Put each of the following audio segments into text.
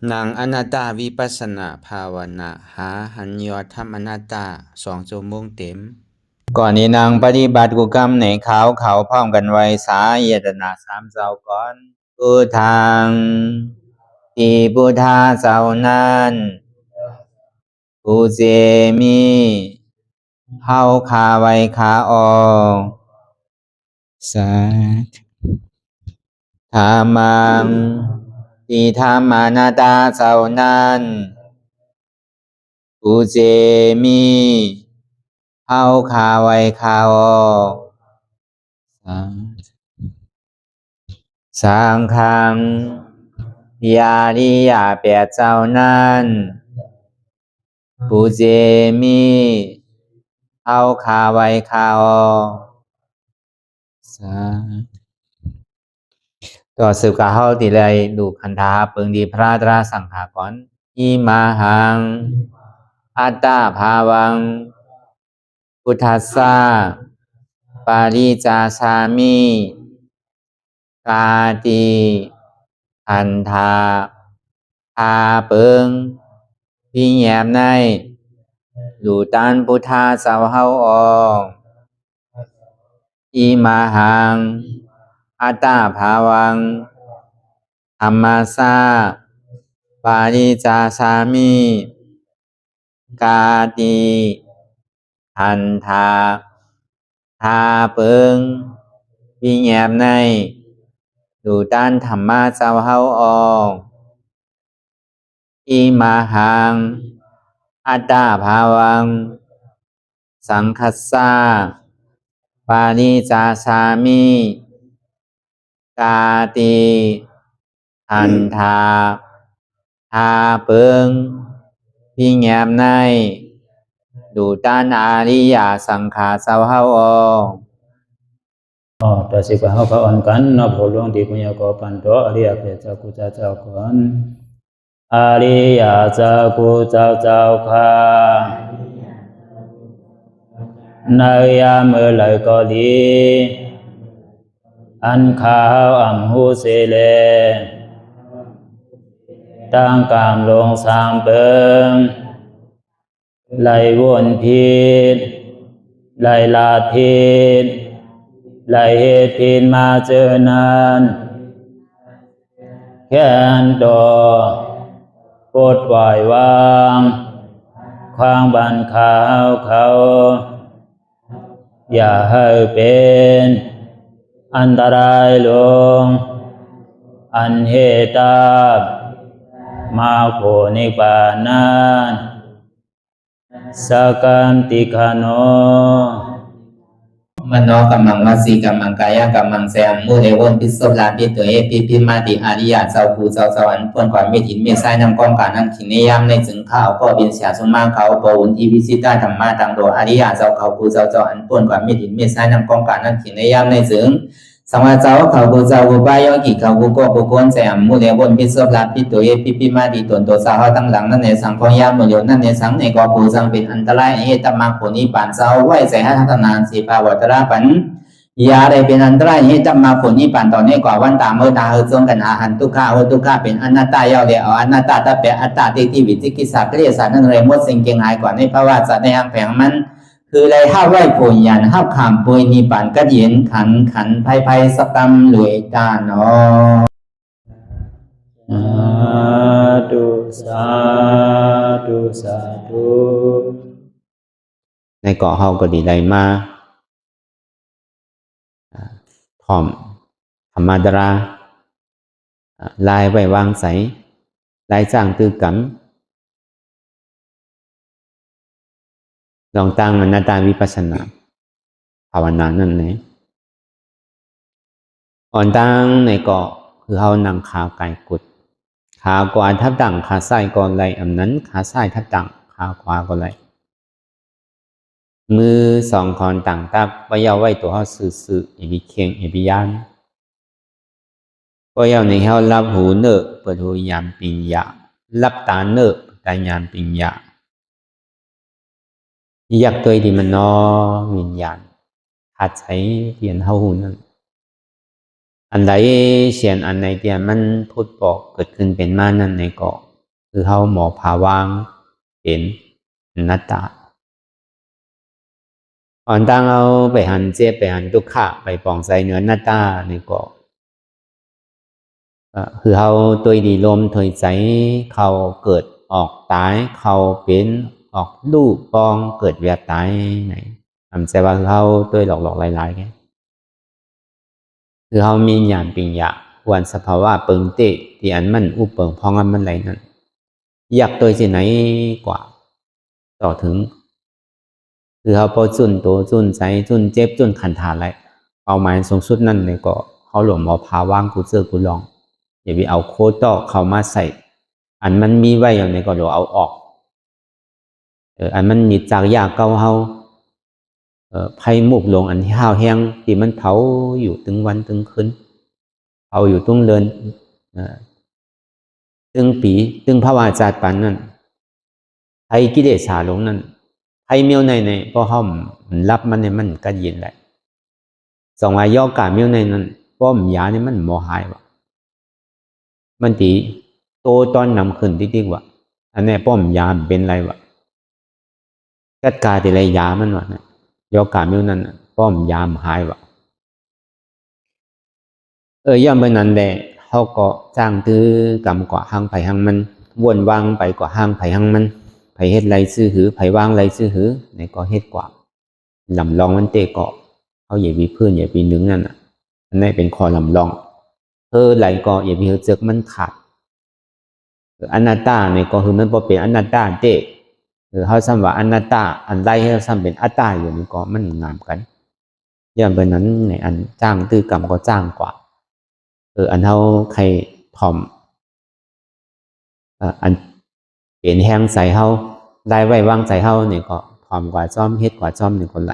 นางอนัตตาวิปัสสนาภาวนาหาหันยอดธรรมอนัตตา2 ชั่วโมงเต็มก่อนนี้นางปฏิบัติกุกรรมในเขาพร้อมกันไว้สาเยตนา3 เจ้าก่อนพุทธังที่พุทธาเจ้านั้นผู้เจมีเฮาคาไว้คาออกสาธุธรรมังที่ธรรมานาตาเจ้านั้นผู้เจมีเฮาคาไว้คาออกสังฆังยาริยาแปดเจ้านั้นผู้เจมีเฮาคาไว้คาออกต่อสืบกาเฮาติเลยดูคันธาเปิงดีพระตราสังขากรอิมาหังอัตตาภาวังพุทธัสสะปาริจาสามิกาติอันธาพาเปิงพี่แยมในดูตันพุทธาสาวเฮาออกอิมาหังอัตตาภาวังธรรมัสสะปาริจาสามิกาติอันธาพาเปิงพี่แยมในดูตันธรรมะสาวเฮาออกอิมาหังอัตตาภาวังสังคัสสะปาริจาสามิกาติอันธาพาเปิงพี่แยมในดูตันอาริยสังขารสาวเฮาออกต่อสิกว่าเฮาก็อ่อนกันเนาะผู้หลวงที่ปุญญาก็ปันโตอริยเจ้ากุเจ้าก่อนอริยเจ้ากุเจ้าค่ะในยามเมื่อไหร่ก็ดีอันข้าวอ่ำหูเสเลตั้งกามลงสามเปิงไหลวนพิษไหลลาพิษไหลเหตุพินมาเจอนานแค่นดอปดปล่อยวางความบันขาวเขาอย่าให้เป็นอันตรายลงอันเหตุตามาโผนิปานันสกันติคโนมโนกัมมังวสีกัมมังกายกัมมังแสมมุเรวนพิศลาปิตัวเอพิมาติอาริยะเจ้าภูเจ้าสวรรค์พ้นความไม่ถินไม่ใช่นำกองการนั้นขินในยามในจึงข้าวก็บินเสียสมมาเขาปวุนทีวิสิตาธรรมะตังโดอาริยะเจ้าเขาภูเจ้าสวรรค์พ้นความไม่ถินไม่ใช่นำกองการนั้นขินในยามในจึงสังวาเจ้าเขาภูเจ้าภูบายอกิเขาภูก็ภูก้นแสมมุเรวนพิศลาปิตัวเอพิมาติตนตัวสาวตั้งหลังนั่นในสังพยามมุเรนั่นในสังในก็ภูสังเป็นอันตรายเหตุมรรคผลนิพพานเจ้าไหวใส่ให้ทัศนานสีภาวตระปันยาได้เป็นอันตรายให้จำมาผลนิพพานตอนนี้กว่าวันตามเมื่อตาเฮจงกันอาหันทุกข้าทุกข้าเป็นอนัตตาเยาเดียวอนัตตาตาเปอัตตาที่วิจิกิสาเกลียสานั่นเลยมดสิ่งเก่งหายกว่าในภาวะสัตว์ในอังแผงมันคือเลยห้าไหวผลยันห้าขามปุยนิพพานก็เย็นขันภัยสกรรมหลวยตาเนาะสาธุในเกาะเฮาก็ดีใจมากพร้อมธรรมดาลายไว้วางใสลายจ้างตื้อกำลองตั้งอนัตตาวิปัสสนาภาวนานั่นเลยอ่อนตั้งในเกาะคือเฮานั่งขาไก่กุดขาขวาทับดั่งขาซ้ายก่อนไหลอันนั้นขาซ้ายทับดั่งขาขวาก่อนไหลมือสองคอนต่างตักไว้ยาวไว้ตัวเฮาสื่อเอบิเคียงเอบิยานก็ยาวในเฮารับหูเนอเปิดหูยามปิญญารับตาเนอตายามปิญญาอยากตัวที่มันนอวิญญาณหัดใช้เทียนเฮาหูนั่นอันใดเสียนอันไหนเทียนมันพูดบอกเกิดขึ้นเป็นมานั่นในเกาะ คือเขาหมอภาวางเป็นอนัตตาอ่อนตั้งเอาไปหันเจ็บไปหันทุกขะไปปองใส่เนื้อหน้าตานี่ก็คือเขาตัวดีลมถอยใจเขาเกิดออกตายเขาเป็นออกลูกปองเกิดเวียตายไหนทำใจว่าเขาตัวหลอกหลายๆแค่คือเขามีญาณปิญญาวันสภาวะเปิงเตะที่อันมันอุปเปิงพองอันมันไหลนั่นอยากตัวที่ไหนกว่าต่อถึงคือเขาพอจุนตัวจุนใจจุนเจ็บจุนขันธาอะไรเอาหมายสูงสุดนั่นเลยก็เขาหลวมเอาพาว่างกูเจอกูลองอย่าไปเอาโคตรเข้ามาใส่อันมันมีไว้อย่างนี้ก็เราเอาออกอันมันหนีจากยาเก่าเฮาไผ่มุกลงอันที่ห้าวแห้งที่มันเผาอยู่ตึงวันตึงคืนเผาอยู่ตุ้งเลินตึงปีตึงภาวะจัดปันนั่นไผ่กิเลสสาลงนั่นไผ่เมียวในพอห้อมรับมันในมันก็เย็นแหละสองวายย่อกาเมียวในนั้นป้อมยาในมันโมหายวะมันตีโตตอนนำขึ้นที่ว่าอันนี้ป้อมยาเป็นไรวะกัดกาแต่ไรยามันวะเนี่ยยอกาเมียวนั้นป้อมยามหายวะย่อมเป็นนั้นแหละเขาก็จ้างตื้อกรรมกว่าห้างไผ่ห้างมันวนวางไปกว่าห้างไผ่ห้างมันไผ่เฮ็ดไรซื้อหือไผ่วางไรซื้อหือในก็เฮ็ดกว่าลำลองมันเตะเกาะเขาอย่ามีเพื่อนอย่ามีนึงนั่นอันนี้เป็นคอลำลองไหลก็อย่ามีเจกมันขาดอนัตตาเนี่ยก็คือมันพอเป็นอนัตตาเตะเขาซ้ำว่าอนัตตาอันใดให้ซ้ำเป็นอัตตาอยู่นี่ก็มันงามกันอย่างเป็นนั้นในอันจ้างตื้อกรรมก็จ้างกว่าอันเท่าใครถ่อมอันเปลี่ยนแห้งใส่เฮาได้ไว้วางใส่เฮาเนี่ยก็ถ่อมกว่าจ้อมเฮ็ดกว่าจ้อมหนึ่งคนไหล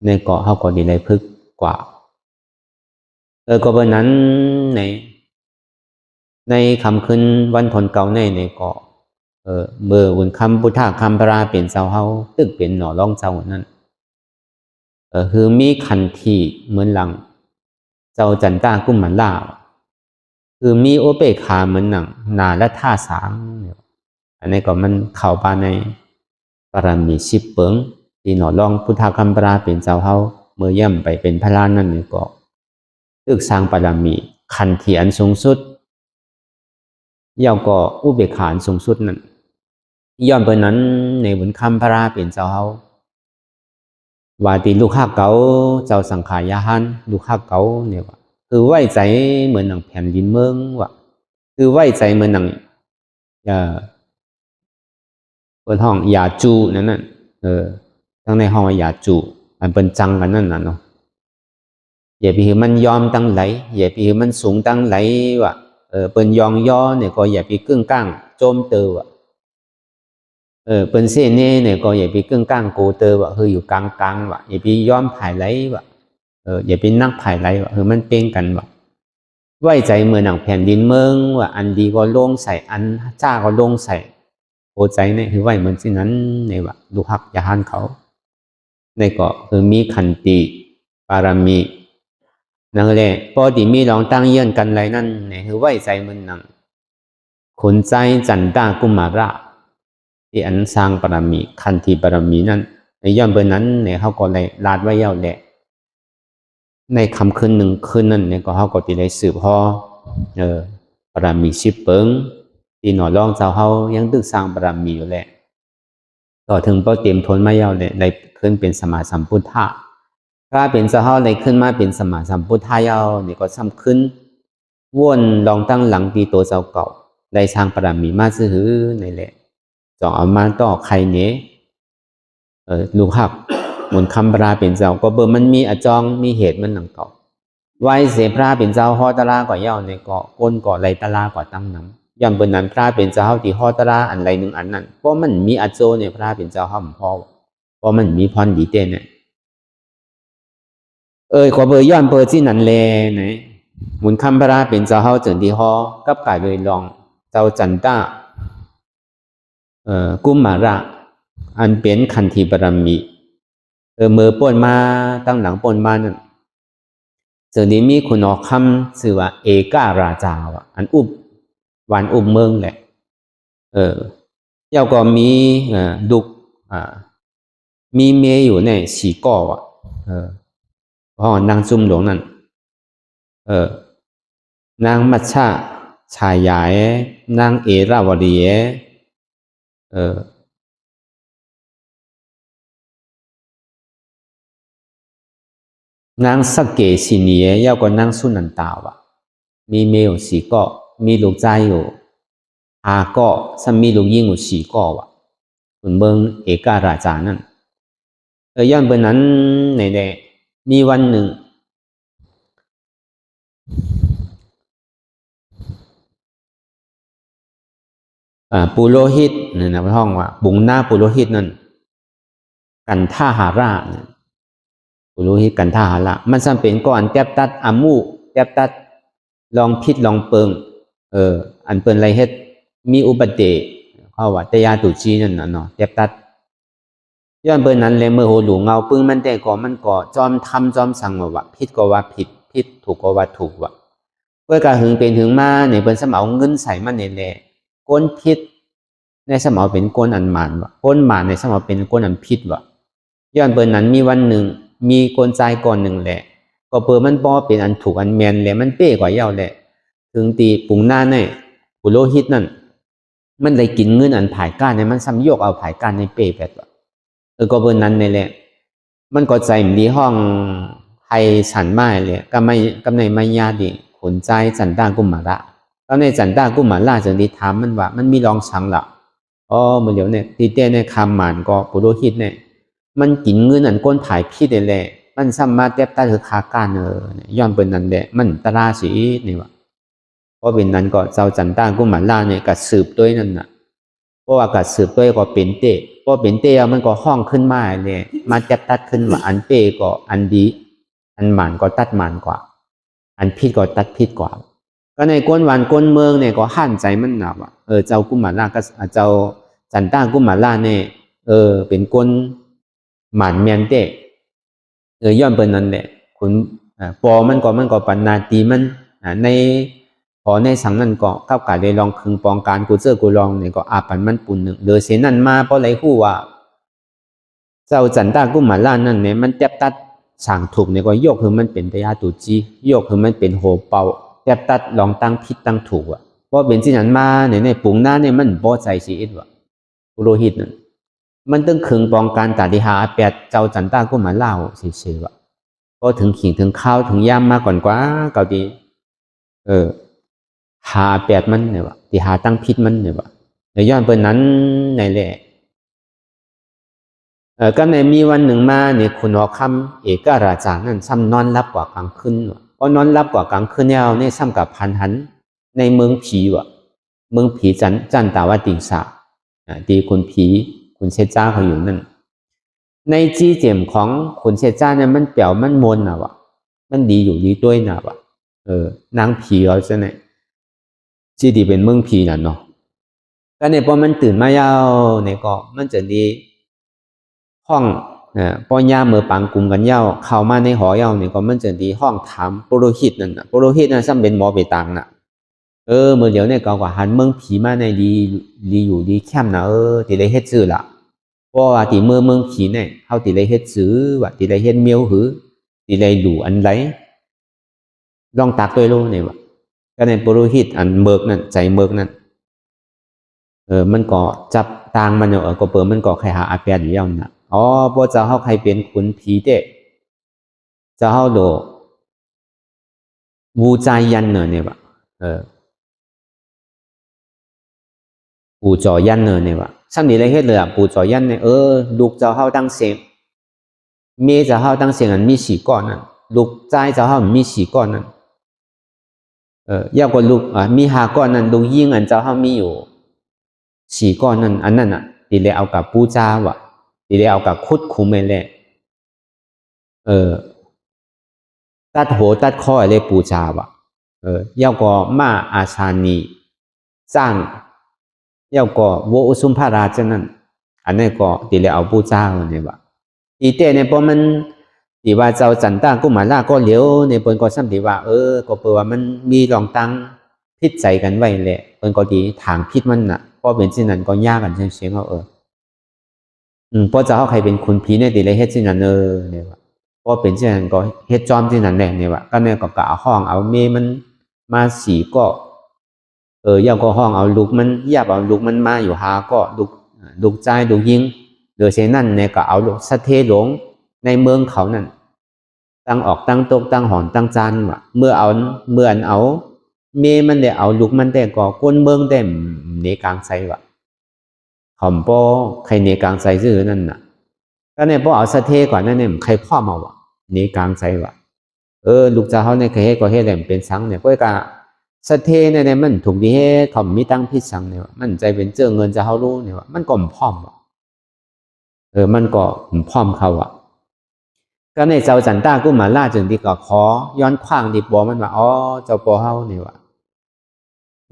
ในเกาะเฮาก็ดีเลยพึกกว่าก็เป็นนั้นในคำขึ้นวันทนเก่าในเกาะเมื่อวันคำพุทธคำพระเปลี่ยนเจ้าเฮาตึกเป็นหน่อร่องเจ้านั่นคือมีขันทีเหมือนหลังเจ้าจันตากุ้มมันล่าคือมีโอเปคาเหมือนหนังนาและท่าสางอันนี้ก็มันเข้าไปในปรมีชิบเปิงที่หน่อร่องพุทธคำพระเปลี่ยนเจ้าเฮาเมื่อย่ำไปเป็นพระลานนั่นนี่ก็ตึกสร้างปรมีขันทีอันสูงสุดย่อมก็อุเบกขาสูงสุดนั่นย่อมเป็นนั้นในบุญคำพระเปลี่ยนเจ้าเฮาว่าตีลูกข้าเก๋าเจ้าสังขารยาหันลูกข้าเก๋าเนี่ยว่าคือไว้ใจเหมือนหนังแผ่นดินเมืองว่ะคือไว้ใจเหมือนหนังบนห้องยาจูนั่นน่ะทั้งในห้องยาจูมันเป็นจังกันนั่นน่ะเนาะอย่าไปคือมันยอมตั้งไหลอย่าไปคือมันสูงตั้งไหลว่ะเป็นยองย่อเนี่ยก็อย่าไปกึ่งกลางโจมเตอว่ะเป็นเส้นเนี่ยก็อย่าไปกึ่งกลางโกเตอว่ะคืออยู่กลางว่ะอย่าไปยอมถ่ายไหลว่ะอย่าไปนักถ่ายไหลว่ะคือมันเป็นกันว่ะไว้ใจเมื่อหนังแผ่นดินเมืองว่ะอันดีก็ลงใส่อันจ้าก็ลงใส่โอใจเนี่ยคือไว้เหมือนที่นั้นเนี่ยว่ะดูฮักยาหันเขาในก็คือมีขันติปารมีนั่นแหละพอดีมีลองตั้งเยื่อนกันไรนั่นเนี่ยคือไว้ใจมันหนังขนใจจันตากุมาระที่อันสร้างปรมีขันติปรมีนั่นในย่อมเบอร์นั้นเนี่ยเขาก็เลยลาดไว้เย้าแหละในคำคืนหนึ่งคืนนั้นเนี่ยก็เขาก็ติเลยสืบพ่อปรมีชิบเปิงที่หน่อร่องเจ้าเขายังตึกสร้างปรมีอยู่แหละต่อถึงพอเตรียมทนมาเย้าเลยได้ขึ้นเป็นสมาสัมพุทธะพระเป็นเจ้าเขาเลยขึ้นมาเป็นสมาสัมพุทธะเย้าเนี่ยก็ซ้ำขึ้นวนลองตั้งหลังตีตัวเจ้าเก่าได้สร้างปรมีมาซื้อในแหละจองเอามาต่อใครเนี้ยลูกหักหมุนคำพระเป็นเจ้าก็เบอร์มันมีอจองมีเหตุมันหนังเก่าไว้เสพระเป็นเจ้าฮอตลาก่อเย้าในเกาะก้นเกาะไรตลาก่อตั้งน้ำย่ำเบอร์นั้นพระเป็นเจ้าที่ฮอตลาอันไรหนึ่งอันนั้นเพราะมันมีอโจเนี่ยพระเป็นเจ้าห้ามพ่อเพราะมันมีพรดีเต้นเนี่ยก็เบอร์ย้อนเบอร์ที่นั่นเลยไหนหมุนคำพระเป็นเจ้าเฮาจึงที่ฮอกับกายเลยลองเจ้าจันตากุมมาระอันเป็นขันธีปรมีเมื่อป่นมาตั้งหลังป่นมานั่นส่วนนี้มีคุณออกคำชื่อว่าเอการาจาวะอันอุบวันอุบเมืองแหละ要个มีลูกมีเมียอยู่ในสี่ก่อเพราะนางจุ่มหลวงนั่นนางมัชชาชายายนางเอราวดีนางสักเกศินี要个นางสุนันตาวะมีเมียอยู่สี่ก่อมีลูกชายอยู่5 ก่อซึ่งมีลูกหญิงอยู่4 ก่อวะคุณเบิ่งเอกราชานั่นย้อนเบิ่งนั้นในมีวันหนึ่งปุโรหิตเนี่ยนะพระห้องว่าบุงหน้าปุโรหิตนั่นกันท่าหาราเนี่ยปุโรหิตกันท่าหารามันจำเป็นก่อนแทบตัดอามูแทบตัดลองพิษลองเปิงอันเปิ้นไรเฮ็ดมีอุบัติเหตุเขาว่าแต่ยาตุจีนั่นน่ะเนาะแทบตัดย้อนเปิ้นนั้นเลยเมื่อโหหลูเงาปึ้งมันแต่ก่อมันก่อจอมทำจอมสั่งว่าผิดก็ว่าผิดถูกก็ว่าถูกว่ะเพื่อกะหึงเป็นหึงมาเนี่ยเปิ้นสมเอาเงินใส่มันนี่แหละก้นผิดในสมเอาเป็นก้นอันหมานว่ะก้นหมานในสมเอาเป็นก้นอันผิดว่ะย้อนเปิ้นนั้นมีวันหนึ่งมีคนใจก่อนหนึ่งแหละก็เปิ้นมันบ่เป็นอันถูกอันแม่นแหละมันเป้กว่าเย้าแหละถึงตีปุงหน้าเนี่ยปุโรหิตนั่นมันได้กินเงินอันผายก้านเนี่ยมันซ้ำโยกเอาผายก้านในเป้แบบว่าก็เปิ้นนั้นนี่แหละมันก็ใจมีห้องให้ฉันมาเลยก็ในมายาดิขนใจจันตากุมาระแล้วในจันตากุมาระจึงได้ถามมันว่ามันมีรองชังล่ะมื้อเดี๋ยวเนี่ยที่แต่ในคำหมานก็ปุโรหิตเนี่ยมันกินเงินอันก้นผายผิดแหละมันซ้ำมาแทบตาคือคาก้านย้อนเปิ้นนั้นแหละมันตราสีนี่ว่าเพราะเป็นนั้นก็เจ้าจันตากุมาระเนี่ยก็สืบด้วยนั่นน่ะเพราะว่าก็สืบด้วยก็เป็นเตพอเป็นเตมันก็ห้องขึ้นมาเลยมาจับตัดขึ้นว่าอันเตก็อันดีอันหมานก็ตัดหมานกว่าอันผิดก็ตัดผิดกว่าก็ในก้นวันก้นเมืองเนี่ยก็หั่นใจมันหนักว่าเจ้ากุมาระก็เจ้าจันตากุมาระเนี่ยเป็นก้นหมานเมียนเตย้อนเป็นนั้นแหละคุณปอมันก็ปัญนาตีมันในพอในสังนั้นก็เข้ากาได้ลองคึงปองการกูเจอกูลองเนี่ยก็อาปันมันปุ่นหนึ่งเดือเสียนั่นมาเพราะไรคู่ว่าเจ้าจันตากุมาระนั่นเนี่ยมันแทบตัดสั่งถูกเนี่ยก็ยกคือมันเป็นตยาตุจียกคือมันเป็นโหเป่าแทบตัดลองตั้งผิดตั้งถูกอ่ะเพราะเป็นที่นั้นมาในปุ่งหน้าเนี่ยมันบ่ใจชีอิดว่ะปุโรหิตนั่นมันต้องคึงปองการตาดิหาแปดเจ้าจันตากุมาระเฉยๆว่ะพอถึงขิงถึงข้าวถึงย่ำมาก่อนกว่าเก่าดีหาแปดมันเนี่ยวะที่หาตั้งพิษมันเนี่ยวะในย้อนเปิ้นนั้นในแหละก็ในมีวันหนึ่งมาเนี่ยคุณหอคำเอกราชานั่นซ้ำนอนรับกว่ากลางคืนวะเพราะนอนรับกว่ากลางคืนเนี่ยในซ้ำกับพันหันในเมืองผีวะเมืองผีจันตาวติงสาตีคุณผีคุณเชจ้าเขาอยู่นั่นในจีเจมของคุณเชจ้าเนี่ยมันเปี่ยวมันมนน่ะวะมันดีอยู่ดีด้วยน่ะวะนางผีเขาจะเนี่ยที่ดีเป็นเมืองผีน่ะเนาะก็เนี่ยพอมันตื่นมายาวเนี่ยก็มันจะดีห้องพอย่าเมื่อปังกลุ่มกันยาวเข้ามาในหอยาวเนี่ยก็มันจะดีห้องถามปุโรหิตนั่นน่ะปุโรหิตนั่นซ้ำเป็นหมอไปตังน่ะเมื่อเดี๋ยวเนี่ยก็ว่าหันเมืองผีมาในดีอยู่ดีแคมน่ะที่ได้เฮ็ดซื่อล่ะเพราะว่าที่เมืองผีเนี่ยเฮาที่ได้เฮ็ดซื่อว่าที่ได้เฮ็ดเมียวหือที่ได้ดูอันไหลลองตักด้วยโลเนี่ยว่าก็ในปุโรหิตอันเมิกนั่นใจเมิกนั่นมันก็จับตางมันก็เปิดมันก็ใครหาอาเปียอยู่อย่างน่ะพอจะเฮาใครเป็นขุนผีเด้จะเฮาโดวูใจยันเนี่ยว่าปูจอยันเนี่ยว่าซ้ำนี้เลยเฮ็ดเลยปูจอยันเนี่ยลูกจะเฮาตั้งเสียงเมียจะเฮาตั้งเสียงอันมี4 ก้อนนั่นลูกใจจะเฮามี4 ก้อนนั่นยาวกว่าลูกมี5 ก้อนนั่นลูกยิ่งอันเจ้าเฮามีอยู่4 ก้อนนั่นอันนั้นน่ะตีเลยเอากับปูจ้าวะตีเลยเอากับคุดคุมแหละตัดหัวตัดคอเลยปูจ้าวะยาวกว่ามาอาชานีจ้างยาวกว่าโวอุสุมพาราจังนั้นอันนี้ก็ตีเลยเอาปูจ้าวเนี่ยวะอีเต้เนี่ยพอมันที่ว่าเจ้าจันตากุมาระก็เหลียวในเปิ้นก็ซ้ำที่ว่าก็เปิ้นว่ามันมีรองตั้งพิษใจกันไว้แหละเปิ้นก็ดีทางพิษมันน่ะ พอเป็นเช่นนั้นก็ยากกันเชียงเขาพอจะเขาใครเป็นคุณผีในตีเลยเฮ็ดเช่นนั้นเนี่ยว่าพอเป็นเช่นนั้นก็เฮ็ดจอมเช่นนั้นแหละเนี่ยว่าก็เนี่ยก็กะห้องเอาเมมันมาสีก็ย่าก็ห้องเอาลูกมันยับเอาลูกมันมาอยู่หาก็ลูกใจลูกยิงโดยเช่นนั้นเนี่ยก็เอาลูกสะเทหลงในเมืองเขานั่นตั้งออกตั้งตกตั้งหอนตั้งจานว่ะเมื่อเอาเมมันได้เอาลูกมันได้ก็ก้นเมืองได้ในกลางไซว่ะขอมป้อใครในกลางไซซื่อนั่นน่ะก็เนี่ยพอเอาสะเทกว่านั่นเนี่ยใครพ่อมาว่ะในกลางไซว่ะลูกจะเขาในใครให้ก็ให้แหลมเป็นสังเนี่ยก็กะสะเทเนี่ยมันถูกดีให้เขามีตั้งพิษสังเนี่ยมันใจเป็นเจ้าเงินจะเขารู้เนี่ยว่ามันก็พร้อมว่ะมันก็พร้อมเขาว่ะก็ในเจ้าจันต้ากุมาล่าจึงดีก็ขอย้อนขว้างดีบอกมันว่าเจ้าปอเฮาเนี่ยว่ะ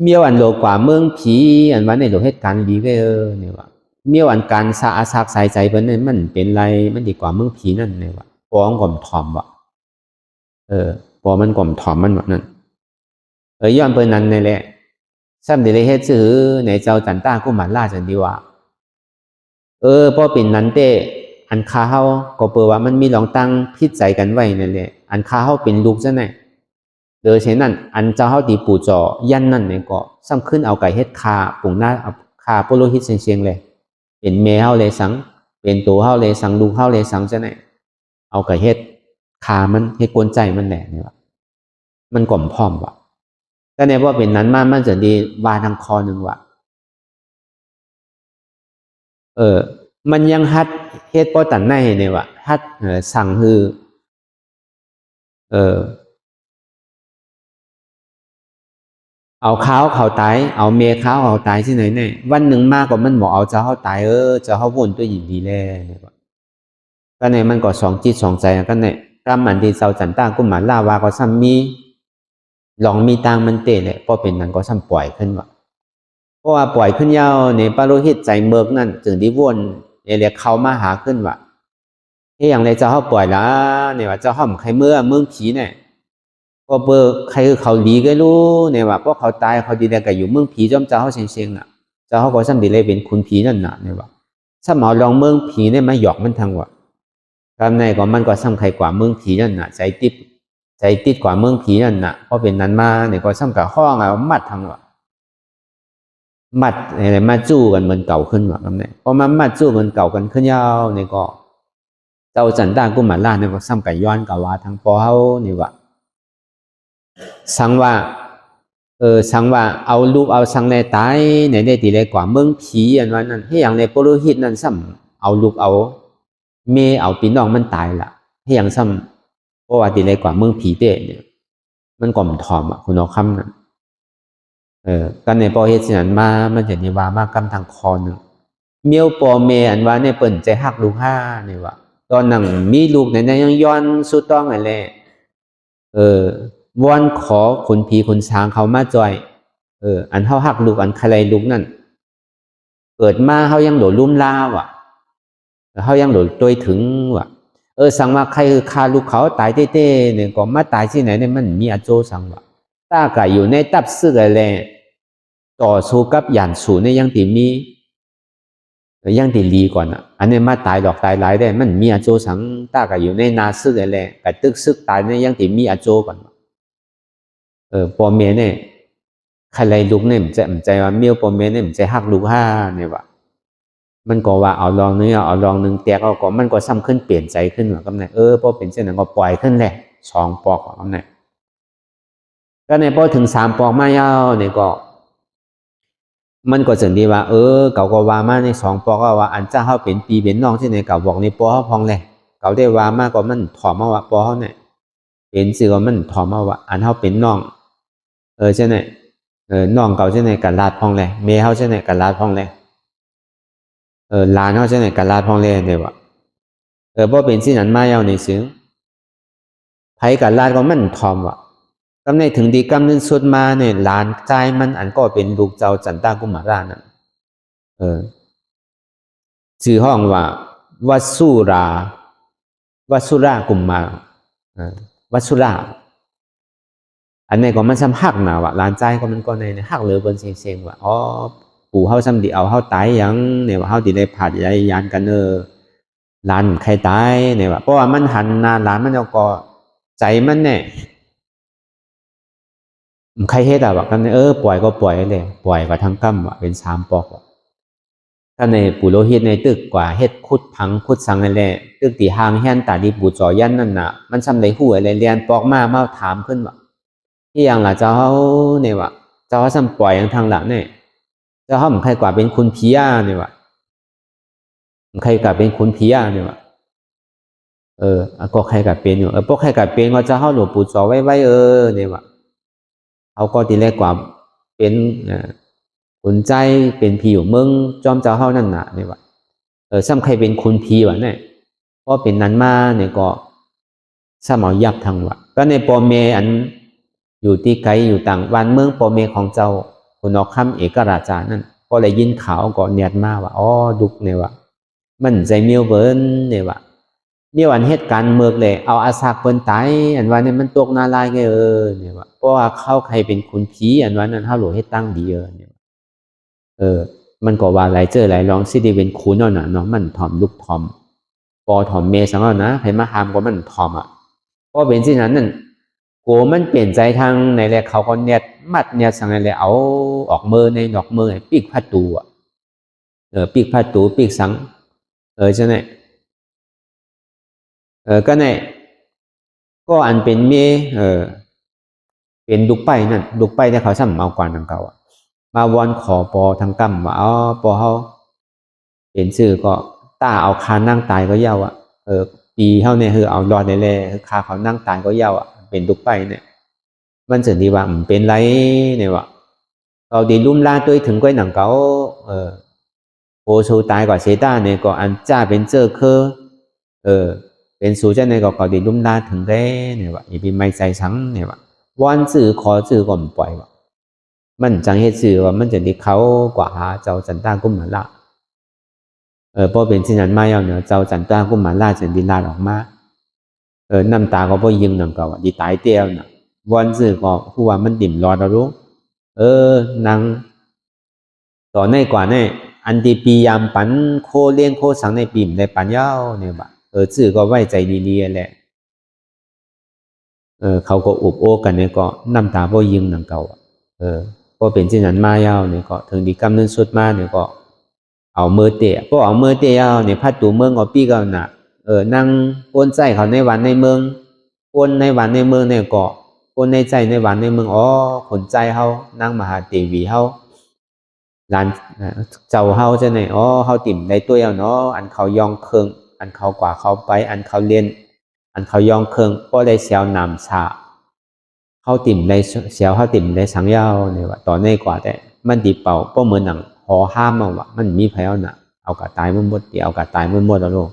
เมียวอันโลกว่าเมืองผีอันว่าในโลกเหตุการณ์ดีก็เนี่ยว่าเมียวอันการสะอาดใส่ใจเพิ่นเนี่ยมันเป็นไรมันดีกว่าเมืองผีนั่นเนี่ยว่ะปอมันก็ถ่อมว่ะปอมันก็ถ่อมมันแบบนั้นย้อนเพิ่นนั้นนี่แหละซ้ำดีเลยเฮ็ดซื่อในเจ้าจันต้ากุมาล่าจึงดีว่าพอเป็นนั้นเต้อันคาเฮาก็เปิดว่ามันมีหลองตั้งพิจใจกันไว้นั่นแหละอันคาเฮาเป็นลูกซะแน่โดยเช่นนั้นอันเจ้าเฮาตีปู่จอยันนั่นเนี่ยก็ซ้ำขึ้นเอาไก่เฮ็ดคาปุ่งหน้าเอาคาโปโลหิตเชียงเลยเป็นแม่เฮาเลยสังเป็นตัวเฮาเลยสังลูกเฮาเลยสังซะแน่เอาไก่เฮ็ดคามันเฮ็ดกวนใจมันแหละเนี่ยว่ามันก่อมพร้อมว่ะแต่ในว่าเป็นนั้นมันจะดีวาทางคอนึงว่ะมันยังฮัดเฮ็ดป้อตันในเนี่ยว่ะฮัดสั่งคือเอาข้าวเขาตายเอาเมียข้าวเขาตายที่ไหนเนี่ยวันหนึ่งมากกว่ามันบอกเอาเจ้าเขาตายเจ้าเขาวนตัวยินดีแล้วเนี่ยว่ะก็เนี่ยมันก็สองจิตสองใจกันเนี่ยกรรมมันที่เจ้าจันต้ากุมารลาวาก็ซ้ำมีหลองมีตังมันเตะเลยพอเป็นนั้นก็ซ้ำปล่อยขึ้นว่ะเพราะว่าปล่อยขึ้นยาวในปาโลหิตใจเมิกนั่นจึงได้วนเรียกเขามาหาขึ้นว่ะที่อย่างไรเจ้าเขาปล่อยละเนี่ยว่าเจ้าเขาใครเมืองผีเนี่ยก็เบอร์ใครคือเขาดีก็รู้เนี่ยว่าเพราะเขาตายเขาดีแล้วก็อยู่เมืองผีจอมเจ้าเขาเชียงๆน่ะเจ้าเขาก็ซ้ำดีเลยเป็นคุณผีนั่นน่ะเนี่ยว่าถ้าหมอลองเมืองผีเนี่ยมาหยอกมันทางว่ะกำในก็มันก็ซ้ำใครกว่าเมืองผีนั่นน่ะใจติดกว่าเมืองผีนั่นน่ะเพราะเป็นนั้นมาเนี่ยก็ซ้ำกับห้องเอามัดทางว่ะมัดอะไรมาจู้กันเหมือนเก่าขึ้นว่ะกำในพอมามัดจู้เหมือนเก่ากันขึ้นยาวเนี่ยก็เจ้าจันต้ากุมารล่าเนี่ยก็ซ้ำกับย้อนกับว่าทางปอเฮานี่ว่ะสังว่าเอาลูกเอาสังในตายในได้ตีเลยกว่าเมืองผีอันว่านั้นให้อย่างในโปโลหิตนั้นซ้ำเอาลูกเอาเมเอาปีน้องมันตายละให้อย่างซ้ำเพราะว่าตีเลยกว่าเมืองผีเต้เนี่ยมันก่อมถอมคุณเอาคำนั้นกันในปอเฮ็ดสินั้นมามันจะนิวามากำทางคอนึงเมียวปอเมอันว่าเนี่ยเปิ่นใจหักลูกห้าเนี่ยว่าตอนนั้นมีลูกเนี่ยยังย้อนสุดต้องอะไรวอนขอขุนผีขุนช้างเขามาจอยอันเฮาหักลูกอันใครลูกนั่นเกิดมาเฮายังโดดลุ่มลาวอ่ะเฮายังโดดตัวถึงว่ะสังว่าใครคือฆ่าลูกเขาตายเต้ๆเนี่ยก็มาตายที่ไหนเนี่ยมันมีอาโจสังว่าตากะอยู่ในตับซึกอะไรต่อสู้กับหยานสูเนี่ยยังติมียังติลีก่อนอ่ะอันนี้มาตายดอกตายหลายได้มันมีอาโจสังตากะอยู่ในนาซึกอะไรกับตึกซึกตายเนี่ยยังติมีอาโจก่อนปอเมเนี่ยใครลูกเนี่ยมันใจว่าเมียวปอเมเนี่ยมันใจหักลูกห้าเนี่ยว่ะมันก็ว่าเอาลองนึงเอาลองนึงแตกเอาก็มันก็ซ้ำขึ้นเปลี่ยนใจขึ้นว่ะกำไนพอเป็นเช่นนั้นก็ปล่อยขึ้นแหละ2 ปอกกำไนก็ในพอถึง3 ปอกมายาวเนี่ยก็มันก็จึงดีว่าเก่าก็ว่ามาใน2 ปอกก็ว่าอันเจ้าเฮาเป็นปีเป็นน้องที่ในเก่าบอกในปอเฮาพองเลยเก่าได้ว่ามาก็มันถอมมาว่าปอเฮาเนี่ยเป็นสิก็มันถอมมาว่าอันเฮาเป็นน้องใช่ไหมน้องเก่าใช่ไหมกันลาดพองเลยเมย์เขาใช่ไหมกันลาดพองเลยหลานเขาใช่ไหมกันลาดพองเลยเนี่ยว่ะเพราะเป็นสิ่งนั้นมาเยาวในซึ้งไผกันลาดก็มันทอมว่ะกำในถึงดีกำนึงสุดมาเนี่ยหลานใจมันอันก็เป็นลูกเจ้าจันต้ากุมารานั่นชื่อห้องว่าวัสุรากุมารวัสุราอันนี้ก็มันซ้ำหักหนาว่ะหลานใจก็มันก็ในหักเหลือบนเสียงว่ะ ปู่เฮาซ้ำดีเอาเฮาตายยังเนี่ยว่าเฮาสิได้ผาดยานกันหลานใครตายเนี่ยว่าเพราะว่ามันหันหน้าหลานมันเอาก็ใจมันเนี่ยใครเฮ็ดอ่ะว่ากันปล่อยก็ปล่อยเลยปล่อยกับทั้งกรรมว่าเป็น3ปอกถ้าในปุโรหิตในตึกกว่าเฮ็ดขุดพังขุดสังนั่นแหละตึกที่ห่างแห่นตาดีปู่จอยันนั่นน่ะมันซ้ำได้ฮู้อะไรเรียนปอกมาถามขึ้นว่าที่อย่างล่ะเจ้าเนี่ยว่าเจ้าซ้ำปล่อยอย่างทางหลังเนี่ยเจ้าเฮาใครกว่าเป็นคุณพิยาเนี่ยว่าใครกว่าเป็นคุณพิยาเนี่ยว่าก็ใครกว่าเป็นอยู่พวกใครกว่าเป็นก็เจ้าเฮาหลวงปู่จอไว้เนี่ยว่าเขาก็ทีแรกกว่าเป็นคุณใจเป็นผีอยู่เมืองจอมเจ้าเฮานั่นน่ะเนี่ยว่าซ้ำใครเป็นคุณผีวะเนี่ยเพราะเป็นนั้นมาเนี่ยก็ซ้ำเอายับทางวะก็ในปอเมอันอยู่ที่ไกลอยู่ต่างบ้านเมืองปอเมของเจ้าคุณนอกคำเอกราชานั่นก็เลยยินข่าวก็เนียดมาว่าดุกเนี่ยว่ามันใจเมียวเบิ้นเนี่ยว่ามีวันเหตุการณ์เมืองเลยเอาอาสาเปิ้นตายอันว่าเนี่ยมันตกนาลายไงเนี่ยว่าเพราะว่าเข้าใครเป็นคุณผีอันว่านั้นเฮาหลวงเฮ็ดตั้งดีเนี่ยมันก็ว่าหลายเจอหลายร้องสิได้เป็นคุณเนาะเนาะมันถ่อมลุกถ่อมปอถ่อมเมสังเอานะให้มาหามก็มันถ่อมอ่ะเพราะเป็นสินั้นนั่นโกมันเปลี่ยนใจทางในแลเขาก็เนียดมัดเนียดสังเลยเอาออกมือในดอกมือปีกผ้าตูอ่ะปีกผ้าตูปีกสังใช่ไหมก็เนี่ยก็อันเป็นเมเป็นดุกไปนั่นดุกไปที่เขาซ้ำเอากว่าทางเก่าอ่ะมาวอนขอปอทางกรรมว่าปอเขาเป็นชื่อก็ตาเอาคานั่งตายก็เย้าอ่ะปีเท่าเนี่ยคือเอารอดเลยคาเขานั่งตายก็เย้าอ่ะเป็นดุกไปเนี่ยมันจะดีว่าเป็นไรเนี่ยว่าเราดีลุ่มล่าตัวถึงก้อยหนังเก่าโอชูตายกว่าเซต้าเนี่ยก็อันจ้าเป็นเจอเป็นสูเจ้าในก็ดีลุ่มล่าถึงได้เนี่ยว่าอย่าไปไม่ใจสังเนี่ยว่าวันสื่อขอสื่อก็ไม่ปล่อยว่ามันจังเหตุสื่อว่ามันจะดีเขากว่าเจ้าจันตากุมารละพอเป็นที่นั้นมาเอาเนี่ยเจ้าจันตากุมารละจะดีลาออกมาน้ำตาก็พอยิงหนังเก่าดีตายเตี้ยวน่ะวันสื่อก็ผู้ว่ามันดิ่มรอเรารู้นางต่อในกว่าเนี่ยอันที่ปียามปันโคเลี้ยงโคสังในปีมในปันยาวเนี่ยบ่สื่อก็ไว้ใจดีๆแหละเขาก็อุบโอ้กันเนี่ยก็น้ำตาพอยิงหนังเก่าก็เป็นที่นั้นมายาวเนี่ยก็ถึงดีกำเนิดสุดมาเนี่ยก็เอามือเตะพอเอามือเตะเอาเนี่ยพัดตัวเมืองก็ปีก็น่ะนั่งป้นใจเขาในวันในเมืองป้นในวันในเมืองเนี่ยก็ป้นในใจในวันในเมืองขนใจเขานั่งมหาเทวีเขาหลานเจ้าเขาจะไหนเขาติ่มในตัวเอาเนาะอันเขายองเคิงอันเขากว่าเขาไปอันเขาเรียนอันเขายองเคิงก็ได้เสียวนำชาเขาติ่มในเสียวเขาติ่มในสังยาวเนี่ยว่าตอนนี้กว่าแต่มันดีเป่าเพราะเหมือนหนังหอห้ามมาว่ามันมีไผเอาหนักเอากะตายมุ่งมดเอากะตายมุ่งมดแล้วลูก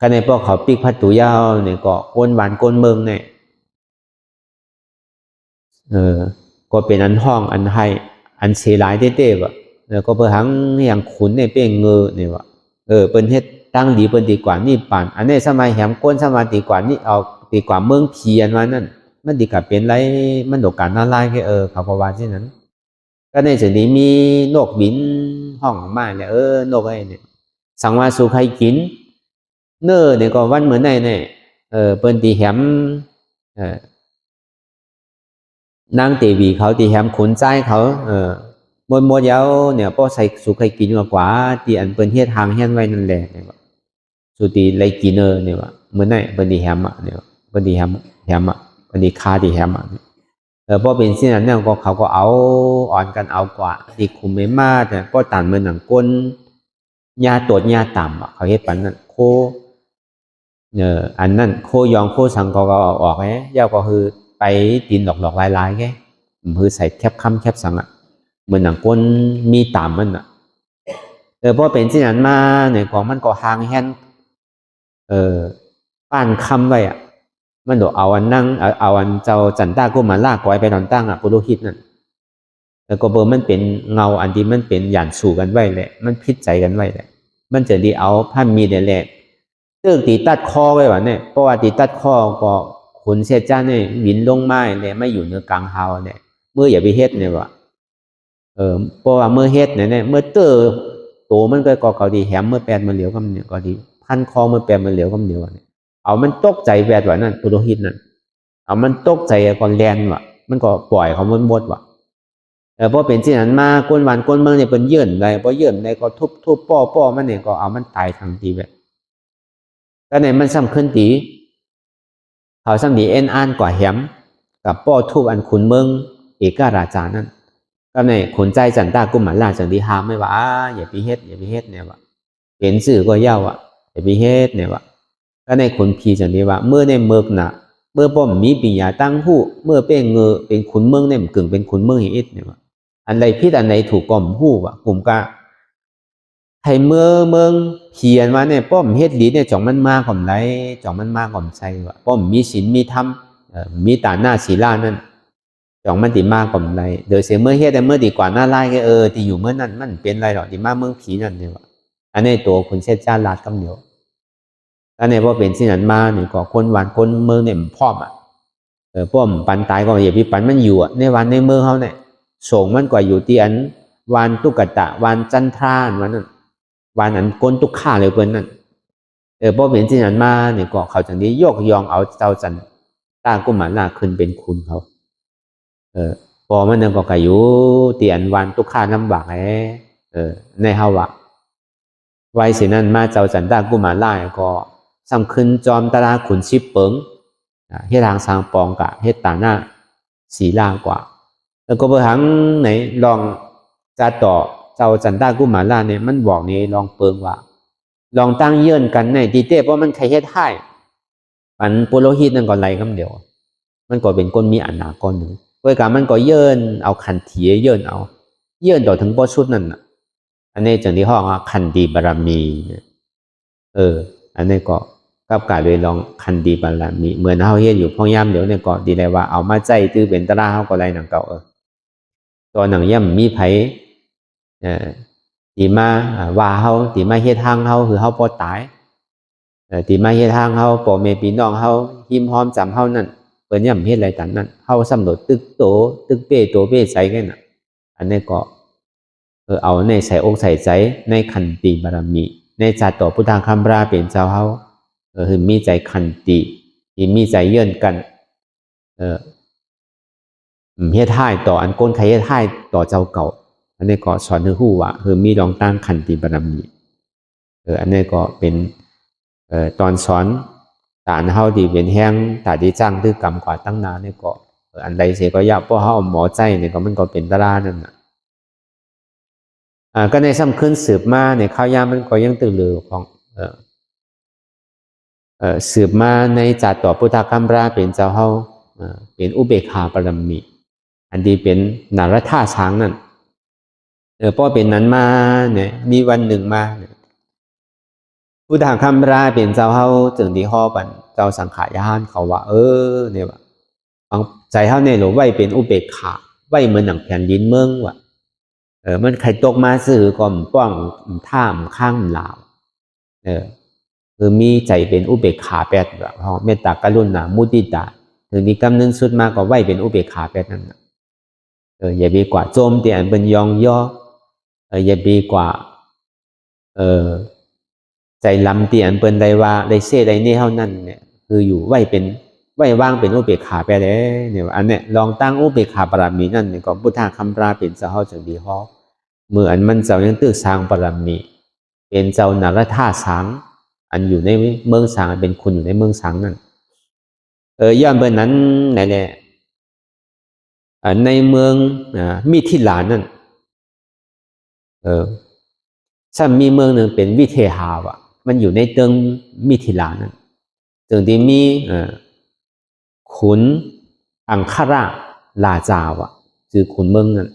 ก็ในพวกเขาปีกพัดตุยาวเนี่ยก็ก้นหวานก้นเมืองเนี่ยก็เป็นอันห้องอันให้อันเสียหลายเต้ๆว่ะแล้วก็เพื่อหังอย่างขุนเนี่ยเป็นเงือเนี่ยว่ะเป็นเฮ็ดตั้งดีเป็นดีกว่านี่ป่านอันนี้สมัยแหมก้นสมัยดีกว่านี่เอาดีกว่าเมืองเพียนว่านั่นมันดีกับเป็นไรมันดอกการน่าไล่แค่เขาก็ว่าเช่นนั้นก็ในส่วนนี้มีนกบินห้องมาเนี่ยนกไอ้เนี่ยสังวาสุใครกินเนี่ยก็วันเหมือนในเนี่ยเป็นตีแหมนางเตวีเขาตีแหมขุนใจเขามดยาวเนี่ยพอใส่สุใครกินกว่าตีอันเป็นเฮ็ดทางเฮ็ดไว้นั่นแหละเนี่ยสุตีไรกินเนี่ยว่าเหมือนในเป็นตีแหมอ่ะเนี่ยเป็นตีแหมอ่ะเป็นตีคาตีแหมอ่ะพอเป็นสิ่งนั้นเนี่ยก็เขาก็เอาอ่อนกันเอากว่าตีคุมไม่มากแต่ก็ตันเหมือนหนังก้นยาตรวจยาต่ำอ่ะเขาเฮ็ดปันนั่นโคอันนั้นโคยองโคสังก็เอาออกไงยาวก็คือไปตีนหลอกลายๆแค่คือใส่แคบคำแคบสังอ่ะเหมือนหนังก้นมีต่ำมันอ่ะพอเป็นสิ่งนั้นมาเนี่ยของมันก็ห่างแห้งป้านคำไว้อ่ะมันโดเอาอันนั่งเอาอันเจ้าจันตากุมารลากไว้ไปตอนตั้งอ่ะปุโรหิตนั่นแล้วก็เบอร์มันเป็นเงาอันที่มันเป็นหยาดสู่กันไว้แหละมันพิษใจกันไว้แหละมันจะดีเอาผ้ามีเดแหละเรื่องตีตัดคอไว้วะเนี่ยเพราะว่าตีตัดคอก็ขุนเสียจ้าเนี่ยวินลงไม้เนี่ยไม่อยู่เนื้อกลางเฮาเนี่ยเมื่ออย่าไปเฮ็ดเนี่ยวะ เพราะว่าเมื่อเฮ็ดเนี่ยเมื่อเตอโตมันก็ดีแหมเมื่อแปดมันเหลียวก็มันก็ดีพันคอเมื่อแปดมันเหลียวก็มันเหลียวเนี่ยเอามันตกใจแบบว่านั่นปุโรหิตนั่นเอามันตกใจก่อนแลนว่ะมันก็ปล่อยเขาหมดว่ะเพราะเป็นที่นั้นมาก้นวันก้นเมืองเนี่ยเป็นเยื่นอะไรพอเยื่นอะไรก็ทุบป้อมันเนี่ยก็เอามันตายทางทีแบบก็เนี่ยมันซ้ำขึ้นตีเขาซ้ำดีอ่านกว่าแหมกับป้อทุบอันขุนเมืองเอกราชานั่นก็เนี่ยขุนใจจันตากุมารราชจันดีหามไม่ว่าอย่าไปเฮ็ดเนี่ยว่ะเห็นสื่อก็เย้าอ่ะอย่าไปเฮ็ดเนี่ยว่ะก็ในขุนพีจันดีว่าเมื่อในเมืองน่ะเมื่อป้อมมีปิญญาตั้งหู้เมื่อเป็นเป็นขุนเมืองเนี่ยกึ่งเป็นขุนเมืองเฮ็ดเนี่ยว่ะอันใดผิดอันใดถูกก็หู้ว่ะกลุ่มกะไทยเมืองเพียนว่าเนี่ยป้อมเฮ็ดดีเนี่ยจ่องมันมากกว่าไรจ่องมันมากกว่าใจว่ะป้อมมีศีลมีธรรมมีตาหน้าศีลานั่นจ่องมันดีมากกว่าไรเดี๋ยวเสียเมื่อเฮ็ดแต่เมื่อดีกว่าหน้าไล่ก็ที่อยู่เมื่อนั้นมันเป็นไรหรอกดีมากเมืองผีนั่นเนี่ยว่ะอันนี้ตัวคุณเชษจ้าลาดกำเหนียวอันนี้พอเป็นที่นั้นมาเนี่ยก็คนวันคนเมืองเนี่ยพร้อมอ่ะป้อมปันตายก็อย่าพี่ปันมันอยู่ในวันในเมืองเขาเนี่ยส่งมันกว่าอยู่ที่อันวานตุกตะวานจันทรานวันนั้นวานอันก้นตุกข่าเลยเพิ่นนั่นพอเป็นที่นั้นมาเนี่ยก็เขาจังนี้ยกยองเอาเจ้าจันตากุมารราชขึ้นเป็นคุณเขาพอมันนั่นก็อยู่ที่อันวานตุกข่าลำบากในเฮาว่าไว้สินั้นมาเจ้าจันตากุมารราชก็สำขึ้นจอมตราขุนชิบเปิงเฮ็ดทางสร้างปองกะเฮ็ดตาหน้าสีล่างกว่าแล้วก็ไปหังไหนลองจะต่อเจ้าจันตากุมารราชเนี่ยมันบอกนี่ลองเปิงว่าลองตั้งเยื่นกันในดีเต้เพราะมันใครเฮ็ดให้ปันปุโรหิตนั่นก็ไหลคำเดียวมันก็เป็นคนมีอนาคตหนึ่งเพื่อการมันก็เยื่นเอาขันถีเยื่นเอาเยื่นต่อถึงป้อชุดนั่นน่ะอันนี้จังที่ห้องว่าขันดีบารมีอันนี้ก็กับการเลยลองคันดีบารมีเหมือนเฮาเฮ็ดอยู่พ่อย่ำเดี๋ยวเนี่ยก็ดีเลยว่าเอามาใจตื้อเป็นตราเฮาก็ไรหนังเก่าตัวหนังย่ำมีไผตีมาว่าเฮาตีมาเฮ็ดทางเฮาคือเฮาบ่ตายตีมาเฮ็ดทางเฮาพ่อแม่พี่น้องเฮาหิมหอมจำเฮานั่นเปิ้นย่ำเฮ็ดอะไรตันนั้นเฮาสำรวจตึกโตตึกเป้โตเป้ใส่กันน่ะอันนี้ก็เอาในใส่อกใส่ใจในคันติบารมีในจัตตพุทธังคัมราเป็นเจ้าเฮาคือมีใจขันติที่มีใจเยื่นกันเฮ็ดให้ต่ออันก้นใครเฮ็ดให้ต่อเจ้าเก่าอันนี้ก็สอนให้ฮู้ว่าคือมีรองตั้งขันติบารมีอันนี้ก็เป็นตอนสอนฐานเฮาที่เป็นแห้งตาดีจังคือกรรมกว่าตั้งนานนี่ก็อันใดเสียก็ยากเพราะเฮาหมอใจเนี่ยก็มันก็เป็นตรานั่นน่ะก็ในซ้ำขึ้นสืบมาเนี่ยข้าวยามมันก็ยังตื่นเรือของสืบมาในจัตตพุทธคัมภีร์เป็นเจ้าเฮาเป็นอุเบกขาปรมีอันที่เป็นนารธาช้างนั่นพอเป็นนั้นมาเนี่ยมีวันหนึ่งมาพุทธคัมภีร์เป็นเจ้าเฮาจึงที่ฮอปันเจ้าสังขายานเขาว่าเนี่ยว่าใจเฮาเนี่ยหรือไว้เป็นอุเบกขาไว้เหมือนหนังแผ่นดินเมืองว่ะมันใครตกมาสื่อก็ป้องท่ามข้างลาวคือมีใจเป็นอุเบกขาแปดแบบเมตตากรุณามุติตาถึงนี้กำนึงสุดมาก็ไหวเป็นอุเบกขาแปดนั่นอย่าบีกว่าโจมตีอันเป็นยองย่ออย่าบีกว่าใจลำตีอันเป็นใดว่าใดเซ่ใดนี่เท่านั้นเนี่ยคืออยู่ไหวว่างเป็นอุเบกขาแปดเนี่ยอันเนี้ยลองตั้งอุเบกขาบารมีนั่นเนี่ยก็พุทธคัมภีร์เป็นเจ้าเฮาจังดีฮอเมื่ออันมันเจ้ายังตื้อสร้างบารมีเป็นเจ้านารธาสังอันอยู่ในเมืองสังเป็นคุณอยู่ในเมืองสังนั่นย่อมเป็นนั้นไหนแหละในเมืองมิถิลานั่นถ้ามีเมืองหนึ่งเป็นวิเทหาวะมันอยู่ในเตืองมิถิลานั่นจึงที่มีขุนอังคาราราชาวะคือขุนเมืองนั่น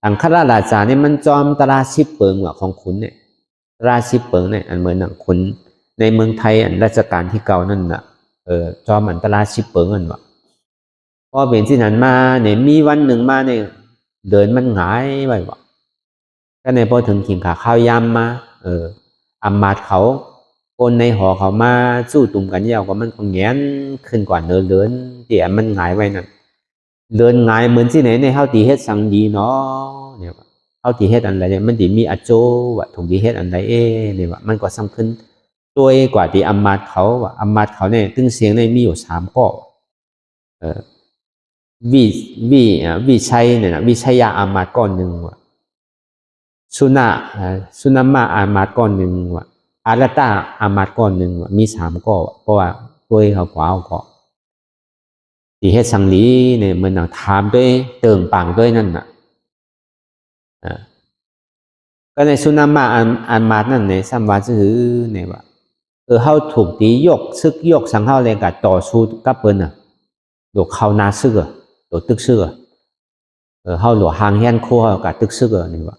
อังคาราราชาเนี่ยมันจอมตราชิบเปิงว่ะของขุนเนี่ยราชิบเปิงเนี่ยอันเหมือนหนังขุนในเมืองไทยอันรัชกาลที่เก่านั่นน่ะจอมอันตราชิบเปิงอันวะพอเป็นที่นั้นมาเนี่ยมีวันหนึ่งมาเนี่ยเดินมันหงายไว้วะก็ในพอถึงขิงขาข้าวยำมาอำมาตย์เขาคนในหอเขามาสู้ตุ่มกันยาวก็มันก็แงนขึ้นกว่าเดินเดี๋ยวมันหงายไว้นั่นเดินหงายเหมือนที่ไหนในเฮาตีเฮ็ดสังดีเนาะเนี่ย เขาที่เฮ็ดอันใดเนี่ยมันที่มีอโจว่าถูกที่เฮ็ดอันใดเนี่ยว่ามันก็สำคัญตัวกว่าที่อำมาตย์เขาว่าอำมาตย์เขาเนี่ยตึงเสียงเนี่ยมีอยู่3ข้อวิชัยเนี่ยนะวิชัยอามาตย์ก้อนหนึ่งว่าสุนัมมาอามาตย์ก้อนหนึ่งว่าอารตาอามาตย์ก้อนหนึ่งว่ามี3ข้อเพราะว่าตัวเขากว่าเอาก็ที่เฮ็ดสังลีเนี่ยมันถามด้วยเติมปังด้วยนั่นน่ะก็ในสุนัมมาอามาตย์นั่นเนี่ยสัมวาสือเนี่ยว่าเฮาถูกตียกซึกยกสังเฮาเลยกับต่อสู้กับเปิ้นน่ะโดดเข้านาซึกโดดตึกซึกเฮาหลวหางแฮนโคเฮากับตึกซึกนี่ว่า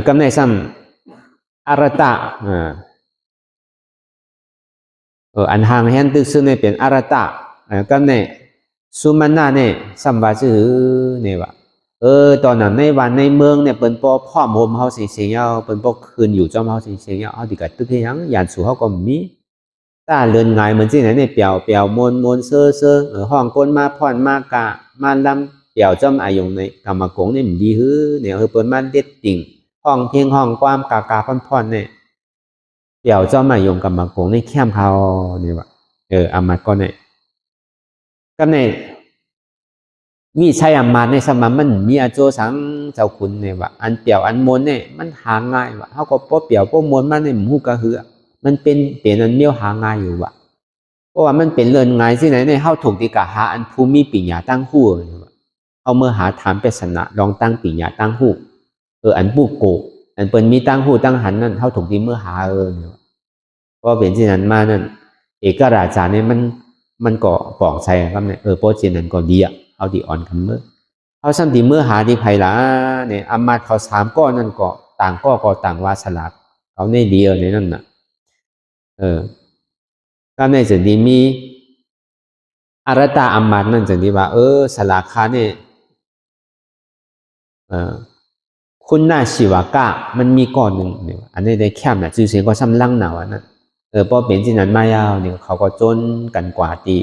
กำในซ้ำอารตะอันหางแฮนตึกซึกเนี่ยเป็นอารตะกำในสุมาณะเนี่ยสัมวาสือเนี่ยว่าตอนนั้นในวันในเมืองเนี่ยเปิ้นบ่พร้อมโฮมเฮาสิเสียงเปิ้นบ่คืนอยู่จอมเฮาสิเสียงเฮาสิก็ตึกเฮ็ดหยังยานสู่เฮาก็มีตาเลื่อนง่ายเหมือนสิไหนเนี่ยเปียวมนเซ่อห้องก้นมาพรมากะมาลำเปียวจอมอายงในกรรมกงนี่มันดีฮื้อเนี่ยเปิ้นมาเด็ดติ่งห้องเพียงห้องความกาพรเนี่ยเปียวจอมอายงกรรมกงนี่แคมเขานี่ว่าอามาตย์ก็เนี่ยก็เนี่ยมีใช้อามาตย์ในสมัยมันมีอาโจสังเจ้าคุณเนี่ยว่าอันเปียวอันมนเนี่ยมันหาง่ายว่าเฮาก็บ่เปียวบ่มนมันเนี่ยฮู้กะหือมันเป็นอันเมียวหาง่ายอยู่ว่ะเพราะว่ามันเป็นเรื่องง่ายที่ไหนเนี่ยเฮาถูกดีกะหาอันภูมิปัญญาตั้งหู้เอาเมื่อหาถามปริศนาลองตั้งปัญญาตั้งหู้อันปุโกอันเปิ้นมีตั้งหู้ตั้งหันนั่นเฮาถูกดีเมื่อหาเนี่ยเพราะเป็นที่นั้นมานั่นเอกราชาเนี่ยมันก็ปองใจครับเนี่ยเพราะฉะนั้นก็ดีเอาดีอ่อนคำเมื่อเฮาซ้ำดีเมื่อหาดีไผล่ะเนี่ยอามาตย์เขา3ก้อนนั่นก็ต่างก็ต่างว่าสลักเขาในเดียวในนั่นน่ะก็ในส่วนนี้มีอารตาอามาตย์นั่นส่วนนี้ว่าสลาคาเนี่ยคุณน่าชีวากะมันมีก้อนหนึ่งเนี่ยอันนี้ได้แคบน่ะชื่อเสียงก็ซ้ำลังหนาวนั่นพอเป็นที่นั้นมายาวเนี่ยเขาก็จนกันกว่าตี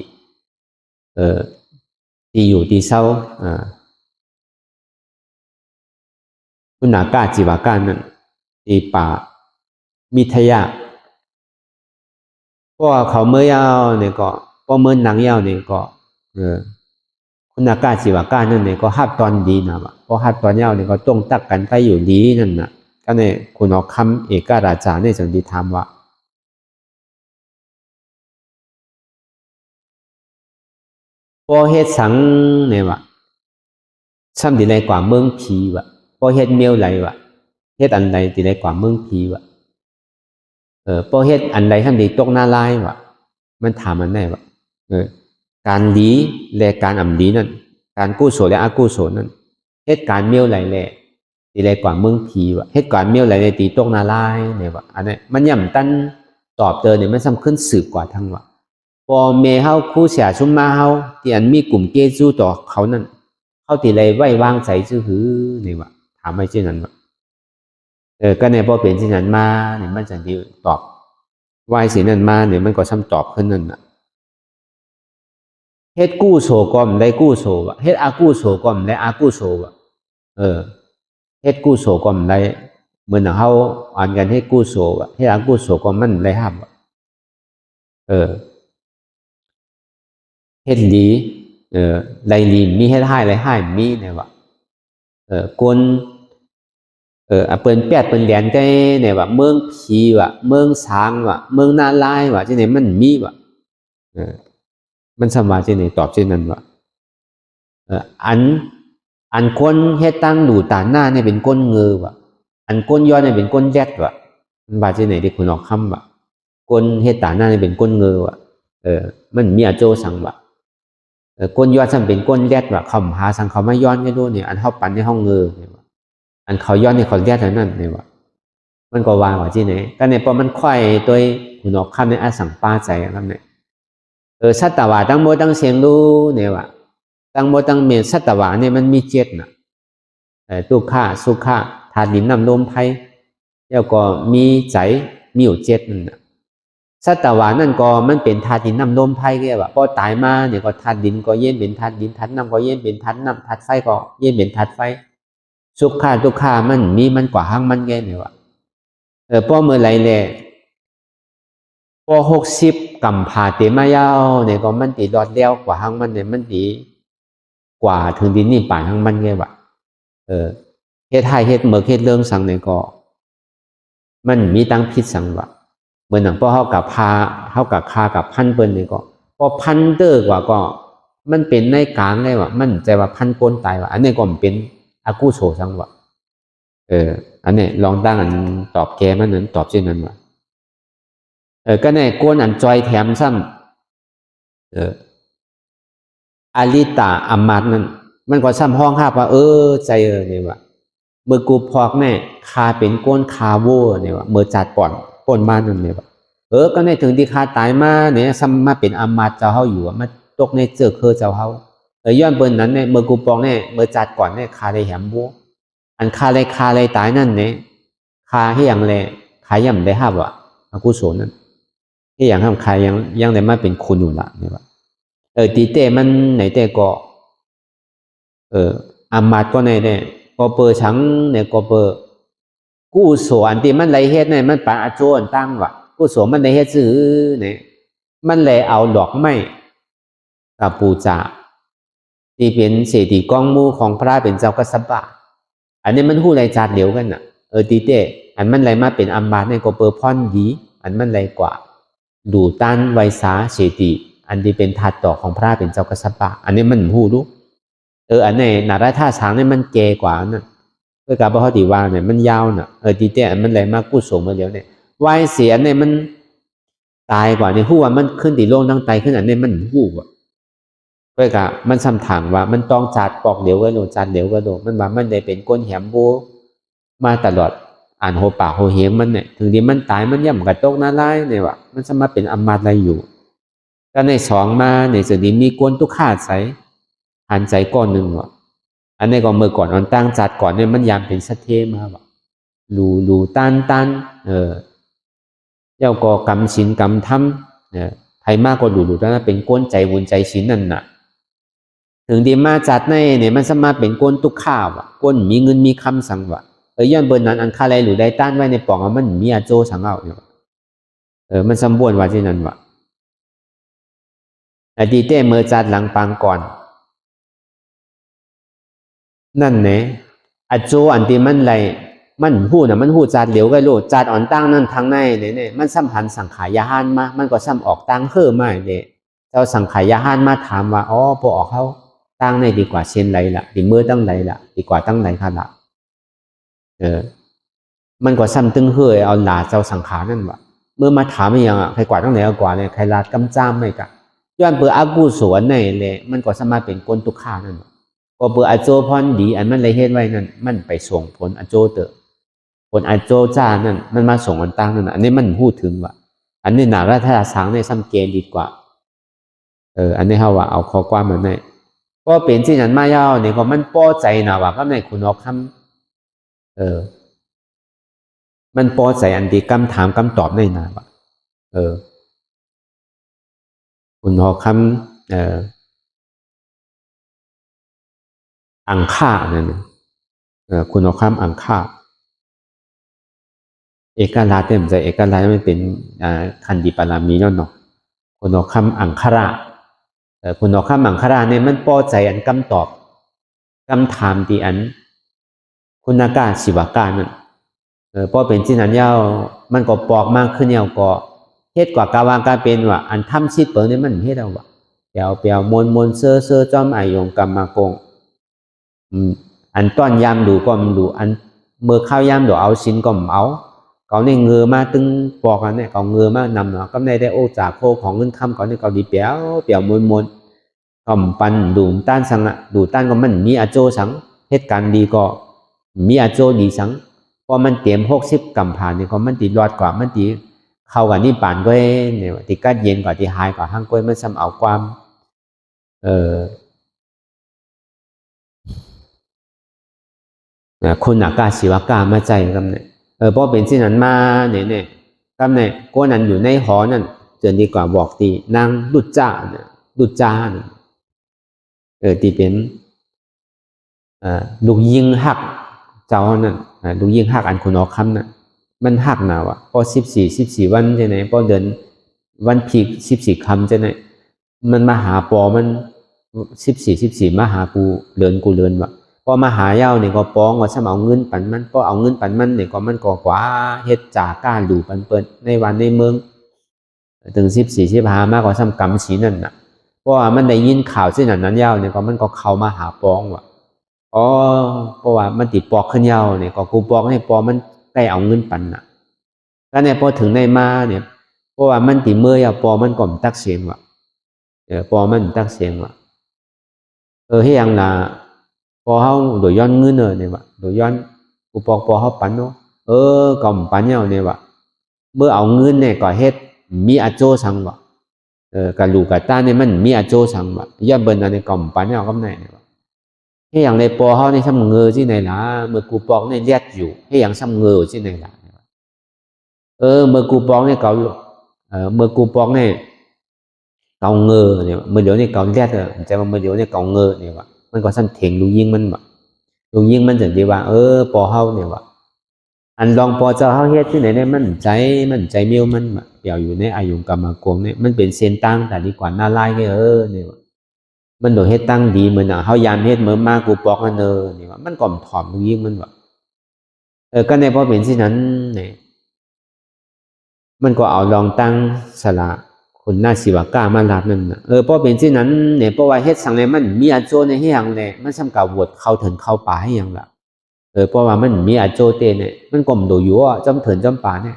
อยู่ตีเศร้าคุณนากาจีวากะนั่นตีป่ามิทยาเพราะว่าเขาเมื่อยาวเนี่ยก็พอเมื่อหนังยาวเนี่ยก็คุณนากาจีวากะนั่นเนี่ยก็ฮับตอนดีนะว่ะเพราะฮับตอนยาวเนี่ยก็ต้องตักกันไปอยู่ดีนั่นน่ะก็เนี่ยคุณเอาคำเอกราชาเนี่ยสันติธรรมว่าพอเฮ็ดสังเนี่ยว่ะซ้ำดีไรกว่าเมืองผีว่ะพอเฮ็ดเมียวไรว่ะเฮ็ดอันใดดีไรกว่าเมืองผีว่ะพอเฮ็ดอันใดท่านดีตกหน้าลายว่ะมันถามมันได้ว่ะการดีและการอำดีนั่นการกู้โสและอากู้โสนั่นเฮ็ดการเมียวไรแหละดีไรกว่าเมืองผีว่ะเฮ็ดการเมียวไรในตีตกหน้าลายเนี่ยว่ะอันนี้มันย่ำตั้นตอบเตอเนี่ยมันสำคัญสืบกว่าทั้งว่ะพอเมเฮาคู่เสียชุมมาเฮาที่อันมีกลุ่มเกจูต่อเขานั่นเขาตีไรไว้วางใจซื่อหือเนี่ยว่ะถามไม่เช่นนั้นว่ะก็ในพอเป็นที่นั้นมาเนี่ยมันจะดีตอบวายสีนั้นมาเนี่ยมันก็ซ้ำตอบขึ้นนั่นน่ะเฮ็ดกู้โสกอมได้กู้โสวะเฮ็ดอากู้โสกอมได้อากู้โสวะเฮ็ดกู้โสกอมได้เหมือนเฮาอ่านกันเฮ็ดกู้โสวะเฮ็ดอากู้โสกอมมันได้ห้ามวะเฮ็ดดีไรลีมีเฮ็ดให้ไรให้มีเนี่ยวะคนเปิ้นแปดเปิ้นแหลนได้เนี่ยว่าเมืองผีว่ะเมืองสางว่ะเมืองนาลายว่ะที่ไหนมันมีว่ะมันสมาที่ไหนตอบเช่นนั้นว่ะอันคนเฮ็ดตั้งดูตาหน้าเนี่ยเป็นก้นเงือว่ะอันก้นย้อนเนี่ยเป็นก้นแยดว่ะมันว่าที่ไหนที่คุณออกคำว่ะก้นเฮ็ดตาหน้าเนี่ยเป็นก้นเงือว่ะมันมีอาโจสังว่ะก้นย้อนสั่งเป็นก้นแยดว่ะคำหาสังเขาไม่ย้อนกันด้วยเนี่ยอันเฮาปันในห้องเงืออันเขาย้อนในเขาแยกนั่นเนี่ยว่ามันก็วางว่าที่ไหนก็เนี่ยพอมันค่อยตัวหุ่นออกคำในอาสังป้าใจครับเนี่ยสัตวะตั้งโมตั้งเสียงรู้เนี่ยว่าตั้งโมตั้งเมียนสัตวะเนี่ยมันมีเจ็ดนะตุข่าสุข่าธาตุดินน้ำลมไฟแล้วก็มีใจมีอยู่เจ็ดนั่นนะ สัตวานั่นก็มันเป็นธาตุดินน้ำลมไฟก็ว่าพอตายมาเนี่ยก็ธาตุดินก็เย็นเป็นธาตุดินธาตุน้ำก็เย็นเป็นธาตุน้ำธาตุไฟก็เย็นเป็นธาตุไฟสุขะทุกข์มันมีมันกว่าห้างมันแก่เนี่ยว่าพอเมื่อไรเลยพอ60กัมพาเตมายาวเนี่ยก็มันตีดอดเลี้ยวกว่าห้างมันเนี่ยมันดีกว่าถึงดินนี่ป่านห้างมันแก่ว่าเฮ็ดให้เฮ็ดเมื่อเฮ็ดเรื่องสังเนี่ยก็มันมีตั้งพิษสังว่าเหมือนหนังพอเขากับคากับพันเปิ้นนี่ก็พอพันเตอร์กว่าก็มันเป็นในกลางเลยว่ามันใจว่าพันโกนตายว่าอันนี้ก็มันเป็นอากุโสสังว่าอันนี้ลองตั้งอันตอบแกมันนั้นตอบเช่นนั้นว่าก็ในโกนอันจอยแถมซ้ำอลิตาอมาตนั้นมันก็ซ้ำห้องห้าว่าใจเนี่ยว่าเมื่อกูพอกแน่คาเป็นโกนคาโวเนี่ยว่าเมื่อจัดป่อนปนมานั่นเนี่ยว่าก็ในถึงที่คาตายมาเนี่ยซ้ำมาเป็นอมาตเจ้าเฮาอยู่ว่ามาตกในเจอเจ้าเฮาย้อนเปิ้นนั้นเนี่ยเมื่อกูปองเนี่ยเมื่อจัดก่อนเนี่ยคาได้แหมโวอันคาเลยตายนั่นเนี่ยคาให้อย่างเลยคาย่ำได้ห้าว่าอกุศลนั้นที่อย่างทำคายังได้มาเป็นคุณอยู่ละเนี่ยว่าตีเต้มันไหนเต้ก็อามาตก็ในเนี่ยก็เปิดชังเนี่ยก็เปิดกู้โสอันที่มันไรเฮ็ดเนี่ยมันปะอาโจนตั้งว่ากู้โสมันไรเฮ็ดซื้อเนี่ยมันเลยเอาดอกไม้กับปูจ่าที่เป็นเศรษฐีกองมูของพระเป็นเจ้ากษัตริย์อันนี้มันหู้ไรจัดเดียวกันน่ะตีเต้อันมันไรมาเป็นอามาตเนี่ยก็เปิดพ่อนดีอันมันไรกว่าดูต้านไวสาเศรษฐีอันที่เป็นถัดต่อของพระเป็นเจ้ากษัตริย์อันนี้มันหู้รู้อันนี้นาราท่าช้างเนี่ยมันแก่กว่านั่นเพื่อการพระเขาตีว่าเนี่ยมันยาวน่ะตีเต้มันอะไรมากกู้ส่งมาเดียวเนี่ยวายเสียเนี่ยมันตายกว่าเนี่ยหู้ว่ามันขึ้นตีโลกตั้งไตขึ้นอันนี้มันหู้ว่าเพื่อการมันซ้ำถางว่ามันต้องจัดปอกเดียวก็โดนจัดเดียวก็โดนมันว่ามันได้เป็นก้นแหมโบมาตลอดอ่านโหป่าโหเหงมันเนี่ยถึงที่มันตายมันย่ำกระตกน่าไล่เนี่ยว่ามันสามารถเป็นอมาตอะไรอยู่ก็ในสองมาในส่วนนี้มีก้นทุกขาดใสหันใจก้อนหนึ่งว่ะอันนี้ก็เมื่อก่อนอันตั้งจัดก่อนเนี่ยมันยามเป็นสัตเทมาว่ะรูตันเจ้าก็กำศีลกำธรรมไทยมากกว่าดูแล้วนะเป็นก้นใจบุญใจศีลนั่นน่ะถึงที่มาจัดในเนี่ยมันสามารถเป็นก้นทุกข้าวว่ะก้นมีเงินมีคำสั่งว่ะย้อนเบนนั้นอันคาไรหรือได้ต้านไว้ในปองมันมีอาโจสังเอาเนี่ยมันสมบูรณ์ว่าที่นั่นว่ะอดีเต้เมื่อจัดหลังปางก่อนนั่นเนี่ยอาโจอันที่มันไรมันหู้น่ะมันหู้จัดเหลวก็รู้จัดอ่อนตั้งนั่นทางในเนี่ยมันซ้ำหันสังขายาหานมามันก็ซ้ำออกตั้งเฮ่อมาเนี่ยเจ้าสังขายาหานมาถามว่าพอออกเขาตั้งในดีกว่าเช่นไรล่ะดีเมื่อตั้งไรล่ะดีกว่าตั้งไรค่ะล่ะมันก็ซ้ำตึงเฮ่อเอาหลาเจ้าสังขานั่นว่ะเมื่อมาถามอย่างใครกว่าตั้งไหนเอากว่าเนี่ยใครลาดกำจ้ามไม่กะย้อนเปิดอากูสวนในเลยมันก็สามารถเป็นก้นตุกข้านั่นก็เปิดอาโจพรดีอันมันเลยเฮ็ดไว้นั่นมันไปส่งผลอาโจเตอผลอาโจจ้านั่นมันมาส่งอันตั้งนั่นอันนี้มันพูดถึงว่าอันนี้หนาราธาสังในซ้ำเกณฑ์ดีกว่าอันนี้เขาว่าเอาข้อความมาในก็เป็นที่นั้นมายาวเนี่ยก็มันป้อใจนะว่าก็ในคุณออกคำมันป้อใจอันดีคำถามคำตอบในนะว่าคุณออกคำอังค่านั่นคุณออกคำอังค่าเอกราชเนี่ยมันจะเอกราชมันเป็นคันดิปารามีเนาะคุณออกคำอังคาระคุณออกคำอังคาระเนี่ยมันป้อใจอันคำตอบคำถามที่อันคุณากาศิวากานั่นพอเป็นที่นั้นยาวมันก็ปอกมากขึ้นยาวก็เฮ็ดกว่ากาวางการเป็นว่าอันทำชิดเปิดเนี่ยมันเฮ็ดเอาว่ะเปียวมนเซอจอมอายงกรรมากงอันต้อนยามดูก็มันดูอันเมื่อข้าวยามดูเอาชิ้นก็เอาเขาในเงือมาตึงปอกอันเนี่ยเขาเงือมานำเนาะก็ในได้โอจากโคของเงินคำเขาเนี่ยเขาดีเปียวมนก็ปันดูต้านสังดูต้านก็มันมีอาโจสังเหตุการณ์ดีก็มีอาโจดีสังพอมันเตรียม60กำผ่านเนี่ยก็มันตีรอดกว่ามันตีเข้ากับนี่ป่านก็เนี่ยตีกัดเย็นกว่าตีหายกว่าห้างก้อยมันซ้ำเอาความคุณอากาศิวากามาใจกันเนี่ยเพราะเป็นที่นั้นมาเนี่ย ก็เนี่ยก็นั้นอยู่ในหอนั่นเจนดีกว่าบอกตีนางดุจจ้าเนี่ยดุจจ้าตีเป็นลูกยิงหักเจ้านั่นลูกยิงหักอันคุณออกคำน่ะมันหักหนาวพอ14วันใช่ไหมพอเดือนวันพี14คำใช่ไหมมันมาหาปอมัน14มาหากูเลินวะพอมาหาเย้าเนี่ยก็ป้องว่าซ้ำเอาเงินปันมันพอเอาเงินปันมันเนี่ยก็มันก็กว่าเฮ็ดจาก้าดูปันเปิดในวันในเมืองถึง14 15มากกว่าซ้ำกำสีนั่นน่ะเพราะว่ามันได้ยินข่าวเช่นนั้นเย้าเนี่ยก็มันก็เข้ามาหาป้องว่ะเพราะว่ามันติดปอกขึ้นเย้าเนี่ยก็กูปอกให้ปอมันใกล้เอาเงินปันน่ะแล้วเนี่ยพอถึงในมาเนี่ยเพราะว่ามันติเมื่อยปอมันก่อมตักเสียงว่ะปอมันตักเสียงว่ะให้ยังล่ะพอเขาโดยย้อนเงินเนี่ยว่ะโดยย้อนกูปอกพอเขาปั่นเนาะก่อมปั่นเนี่ยว่ะเมื่อเอาเงินเนี่ยก็เฮ็ดมีอาโจสังว่ะกับลูกกับตาเนี่ยมันมีอาโจสังว่ะย่าเบิ่นอันนี้ก่อมปั่นเนี่ยก็ไหนเนี่ยว่ะให้อย่างในปอเขาในซ้ำเงอที่ไหนล่ะเมื่อกูปอกเนี่ยเลียดอยู่ให้อย่างซ้ำเงอที่ไหนล่ะเมื่อกูปอกเนี่ยเก่าเมื่อกูปอกเนี่ยเก่าเงอเนี่ยเมื่อเดี๋ยวเนี่ยเก่าเลียดจะมาเมื่อเดี๋ยวเนี่ยเก่าเงอเนี่ยว่ะมันก็ซ้ำเถ่งลูกยิงมันว่ะลูกยิงมันถึงดีว่าปอเฮาเนี่ยว่ะอันลองปอเจ้าเฮาเฮ็ดที่ไหนได้มันใจเมียวมันเปี่ยวอยู่ในอายุกรรมกวงเนี่ยมันเป็นเส้นตั้งแต่ดีกว่าหน้าลายเนี่ยเนี่ยว่ะมันโดดเฮ็ดตั้งดีเหมือนเฮายามเฮ็ดเหมือนมากูปอกอันเนี่ยว่ะมันก่อมถ่อมลูกยิงมันว่ะก็ในพอเป็นที่นั้นเนี่ยมันก็เอาลองตั้งสละคนน่าสิว่ากล้ามารับนั่นน่ะเพราะเป็นที่นั้นเนี่ยเพราะว่าเฮ็ดสังเนี่ยมันมีอาโจในให้ยังเนี่ยมันสำกับวดเข้าถึงเข้าป่าให้ยังล่ะเพราะว่ามันมีอาโจเตเนี่ยมันกลมโดอยู่ว่าจำเถินจำป่าเนี่ย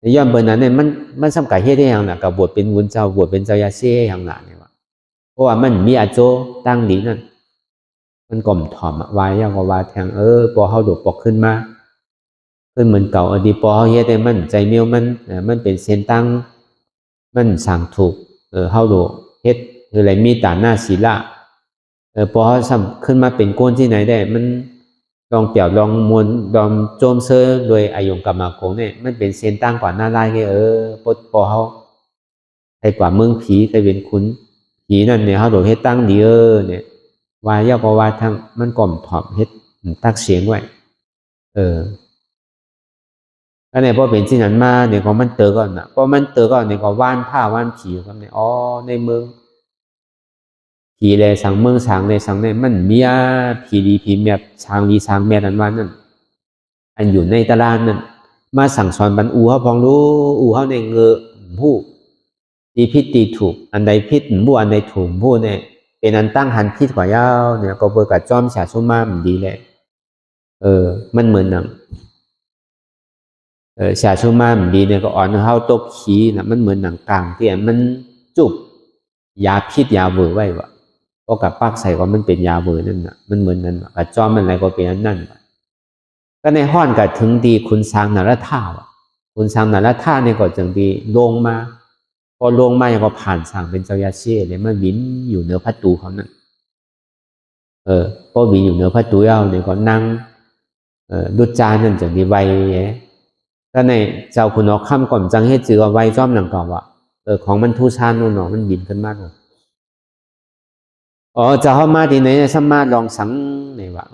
ในย่อมเบอร์นั้นเนี่ยมันสำกับเฮ็ดให้ยังล่ะกับบวชเป็นวุ้นเจ้าบวชเป็นเจ้ายาเซ่ให้ยังล่ะเนี่ยว่าเพราะว่ามันมีอาโจตั้งดีนั่นมันกลมถ่อมวายยังก็ว่าแทงพอเขาโดดปอกขึ้นมาขึ้นเหมือนเก่าดีพอเขาเฮ็ดได้มันใจเมียวมันเป็นเส้นตั้งมันสั่งถูกเฮาโดเฮ็ดคืออะไรมีตาหน้าศีละพอเขาขึ้นมาเป็นก้นที่ไหนได้มันลองเปี่ยวลองมวลลองโจมเซอร์โดยอายุกรรมโกงเนี่ยมันเป็นเส้นตั้งกว่าหน้าลายพอเขาไอ้กว่าเมืองผีเคยเป็นคุณผีนั่นเนี่ยเขาโดเฮ็ดตั้งดีเนี่ยวายก็ว่าทั้งมันก่อมถอมเฮ็ดตักเสียงไว้อันนี้พอเป็นที่นั้นมาเนี่ยก็มันเตอก่อนนะพอมันเตอก่อนเนี่ยก็ว่านผ้าว่านผีครับเนี่ยในเมืองผีเลยสังเมืองสังเลยสังเนี่ยมันมีผีดีผีเมียช้างดีช้างเมียนั้นว่านั่นอันอยู่ในตลาดนั่นมาสั่งสอนบรรอูเขาพองรู้อูเขาในเงือผู้ตีพิษตีถูกอันใดพิษผู้อันใดถูกผู้เนี่ยเป็นอันตั้งหันพิษกว่ายาวเนี่ยก็เบิกกับจอมฉาชุมามันดีเลยมันเหมือนหนังชาชุมามันดีเนี่ยก็อ่อนเข้าตกขี้นะมันเหมือนหนังกลางที่มันจุบยาพิษยาเวอร์ไว้วะก็กับปากใส่ว่ามันเป็นยาเวอร์นั่นน่ะมันเหมือนนั้นกับจอมมันอะไรก็เป็นนั่นก็ในห้อนกับถึงดีคุณสร้างนารท่าคุณสร้างนารท่าเนี่ยก็จึงดีลงมาพอลงมาอย่างก็ผ่านสั่งเป็นเจ้ายาเช่เลยมันวินอยู่เหนือพัตูเขานั่นพอวินอยู่เหนือพัตูเอาเนี่ยก็นั่งดุจานั่นจึงดีไวก็ในเจ้าคุณออกคำก่อนจังให้จือเอาไว้จอมหนังก่อนว่าของมันทูชานโน่นมันบินขึ้นมากเลยจะเข้ามาที่ไหนสมาลองสังเนี่ยว่า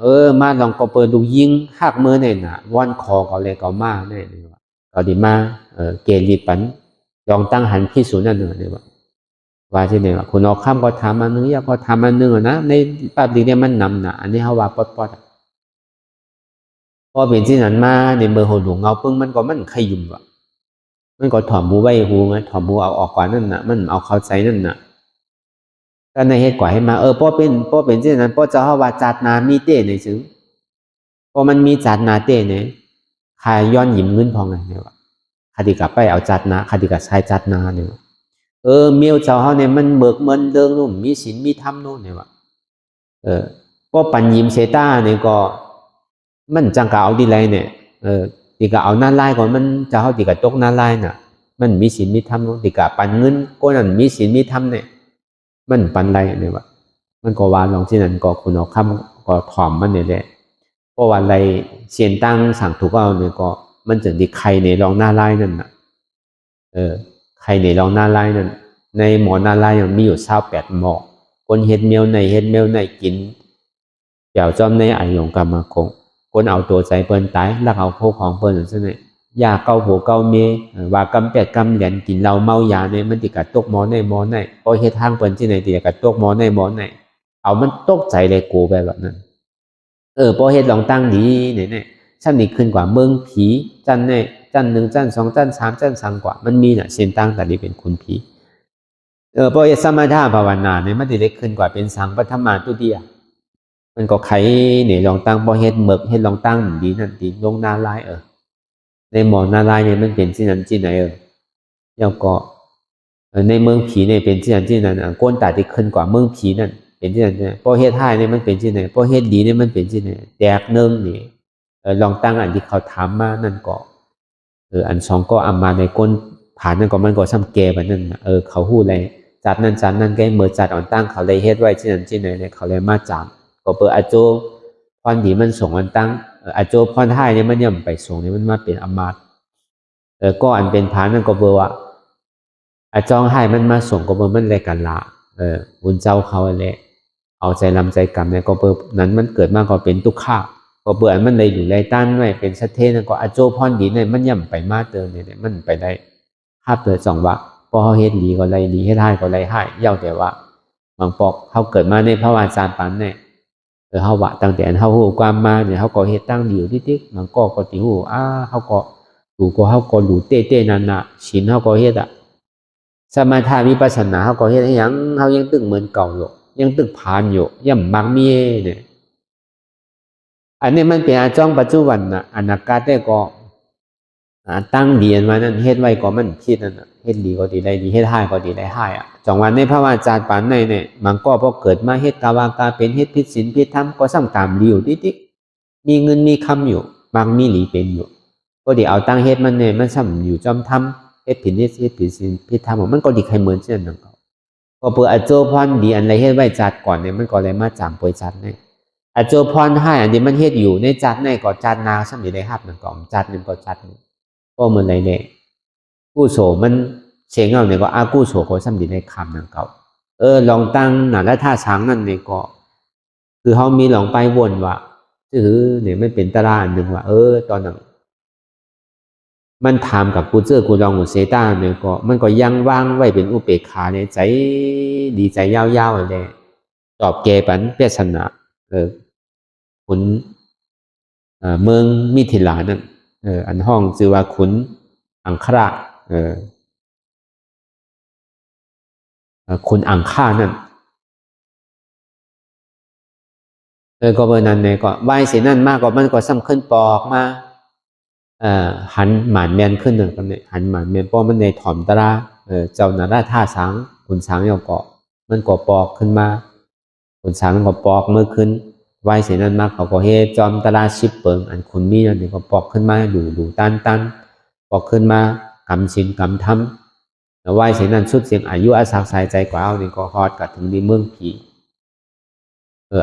มาลองก็เปิดดูยิงหักมือเนี่ยนะว่านคอก็เลยก็มาเนี่ยว่าก็ดีมาเกลีปันลองตั้งหันพิสูจน์นั่นเนี่ยว่าที่ไหนว่าคุณออกคำก็ทำอันนึงอยากก็ทำอันนึงนะในปาดีเนี่ยมันนำนะอันนี้เขาว่าปอดพอเป็นที่นั้นมาในเบอร์หัวหลวงเงาปึ้งมันก็มันขยุ่มว่ะมันก็ถอมหูไว้หูไงถอมหูเอาออกกว่านั่นน่ะมันเอาเข้าใจนั่นน่ะก็ในเหตุกว่าให้มาพอเป็นที่นั้นพอจะเขาว่าจัดนามีเต้ในซึ่งพอมันมีจัดนาเต้เนี่ยขายย้อนหยิมเงินพองไงเนี่ยว่ะคดีกับไปเอาจัดนาคดีกับชายจัดนาเนี่ยเมียวเจ้าเขาเนี่ยมันเบิกเงินเดิงนู่นมีศีลมีธรรมนู่นเนี่ยว่ะพอปัญญิมเซต้าเนี่ยก็มันจังกะเอาดีไรเนี่ยตีกะเอาหน้าไล่ก่อนมันจะเขาตีกะตกหน้าไล่น่ะมันมีศีลมีธรรมตีกะปันเงินก็นั่นมีศีลมีธรรมเนี่ยมันปันไรเนี่ยวะมันก็วานลองที่นั่นก็คุณเอาคำก็ถ่อมมันเนี่ยแหละเพราะว่าอะไรเสียนตั้งสั่งถูกเอาเนี่ยก็มันจะดีใครในลองหน้าไล่นั่นน่ะ ใครในลองนาลายนั่นในหมอนาลายมีอยู่28หมอคนเฮ็ดเมียวในกินเดี๋ยวจอมในอายุกรรมคงคนเอาตัวใจเปิ้นตายรักเอาพวกของเปิ้นซั่นนี่ยาเก่าผัวเก่าเมียว่ากำ8กำเหรียญกินเหล้าเมายาเนี่ยมันติกะตกหมอในพอเฮ็ดทางเปิ้นที่ไหนติกะตกหมอในเอามันตกใจเลยกูแบบนั้นพอเฮ็ดลองตั้งดีเนี่ยชั้นนี้ขึ้นกว่าเมืองผีจันเนี่ยจัน1จัน2จัน3จัน3กว่ามันมีน่ะเส้นตั้งแต่นี้เป็นคุณผีพอเฮ็ดสมถะภาวนาเนี่ยมันสิเล็กขึ้นกว่าเป็นสังปฐมาตุติยมันก็ไขเนี่ยลองตั้งพอเฮ็ดเฮ็ดลองตั้งดีนั่นดีลงนาลายในหมอนาลายเนี่ยมันเป็นที่นั้นที่ไหนแล้วก็ในเมืองผีเนี่ยเป็นที่นั้นที่นั้นก้นตาที่ขึ้นกว่าเมืองผีนั่นเป็นที่นั้นพอเฮ็ดให้เนี่ยมันเป็นที่ไหนพอเฮ็ดดีเนี่ยมันเป็นที่ไหนแตกเนื่องนี่ลองตั้งอันที่เขาถามมานั่นก็อันสองก็เอามาในก้นผ่านนั่นก็มันก็ซ้ำแก่แบบนั้นเขาฮู้อะไรจัดนั่นแกเมื่อจัดอ่อนตั้งเขาเลยเฮ็ดไว้ที่นั้นที่ไหนเนี่ยเขาเลยมาจามก็เปิดอาโจพรดีมันส่งอันตั้งอาโจพรท้ายเนี่ยมันย่ำไปส่งเนี่ยมันมาเป็นอมาตก็อันเป็นผานั่นก็เบอร์ว่าอาจองให้มันมาส่งก็เบอร์มันเลยกันละบุญเจ้าเขาอะไรเอาใจลำใจกรรมเนี่ยก็เบอร์นั้นมันเกิดมาก็เป็นทุกข์ก็เบอร์อันมันเลยอยู่ไรต้านไว้เป็นชัดเทนั่นก็อาโจพรดีเนี่ยมันย่ำไปมาเติมเนี่ยมันไปได้ภาพเปิด2ว่าพอเขาเฮ็ดดีก็ไรดีเฮ็ดให้ก็ไรให้เย่าแต่ว่าบางปอกเขาเกิดมาในพระวาจารย์ปันเนี่ยเฮาว่าตั้งแต่เฮาฮู้ความมาเนี่ยเฮาก็เฮ็ดตั้งดีอยู่ติ๊กๆมันก็ติฮู้เฮาก็ดูก็เฮาก็รู้เต้ๆนั่นน่ะศีลเฮาก็เฮ็ดสมาธิวิปัสสนาเฮาก็เฮ็ดให้หยังเฮายังตึกเหมือนเก่าอยู่ยังตึกผ่านอยู่ย่ำมักมีเนี่ยอันนี้มันเป็นอาจ้องปัจจุบันน่ะอนาคตได้ก็ตั้งดีอันว่านั้นเฮ็ดไว้ก็มันผิดนั่นน่ะเฮ็ดดีก็ดีได้ดีเฮ็ดให้ก็ดีได้ให้จังหวะในพระวาจาปานในเนี่ยมันก็พอเกิดมาเฮ็ดกาวากาเป็นเฮ็ดผิดศีลผิดธรรมก็ซ้ำตามดีอยู่ติ๊กๆมีเงินมีคำอยู่บางมีหลีเป็นอยู่ก็ดีเอาตั้งเฮ็ดมันเนี่ยมันซ้ำอยู่จอมทำเฮ็ดผิดเฮ็ดผิดศีลผิดธรรมมันก็ดีใครเหมือนเช่นนั้นก็เปิดอโจพรดีอันไรเฮ็ดไว้จัดก่อนเนี่ยมันก็เลยมาจำป่วยจัดเนี่ยอโจพรให้อันนี้มันเฮ็ดอยู่ในจัดในก็จัดนาซ้ำอยู่ได้ฮับนั่นก็จัดนึงก็จัดก็เหมือนไรเนี่ยกู้โสมันเชียงเอาเนี่ยก็อากู้โสก็ซ้ำดีในคำนั่นเก่าลองตั้งหนาและท่าช้างนั่นเนี่ยก็คือเขามีลองไปวนว่าเนี่ยไม่เป็นตารางหนึ่งว่าตอนนั้นมันถามกับกูเจอกูลองอุเซต้าเนี่ยก็มันก็ยังว่างไว้เป็นอุเบกขาเนี่ยใจดีใจยาวๆเลยตอบแกปันเปียชนะขุนเมืองมิถิลานั่นอันห้องชื่อว่าขุนอังคราขุนอังค่านั่นก็เบอร์นั้นเนี่ยก็ไหวเสียนั่นมากกว่ามันก็ซ้ำขึ้นปอกมาหันหมานแมนขึ้นหนึ่งกันเนี่ยหันหมานแมนเพราะมันในถ่อมตราเจ้านาราท่าช้างขุนช้างเอาเกาะมันก็ปอกขึ้นมาขุนช้างก็ปอกเมื่อขึ้นไหวเสียนั่นมากเขาก็เฮจอมตราชิบเปิงอันขุนมีนั่นเนี่ยก็ปอกขึ้นมาดูตันปอกขึ้นมากำชินกำทำแล้วไหวเสียนั่นสุดเสียงอายุอาศักสายใจกว่าเอาเนี่ยก็ฮอดกับถึงดีเมืองผี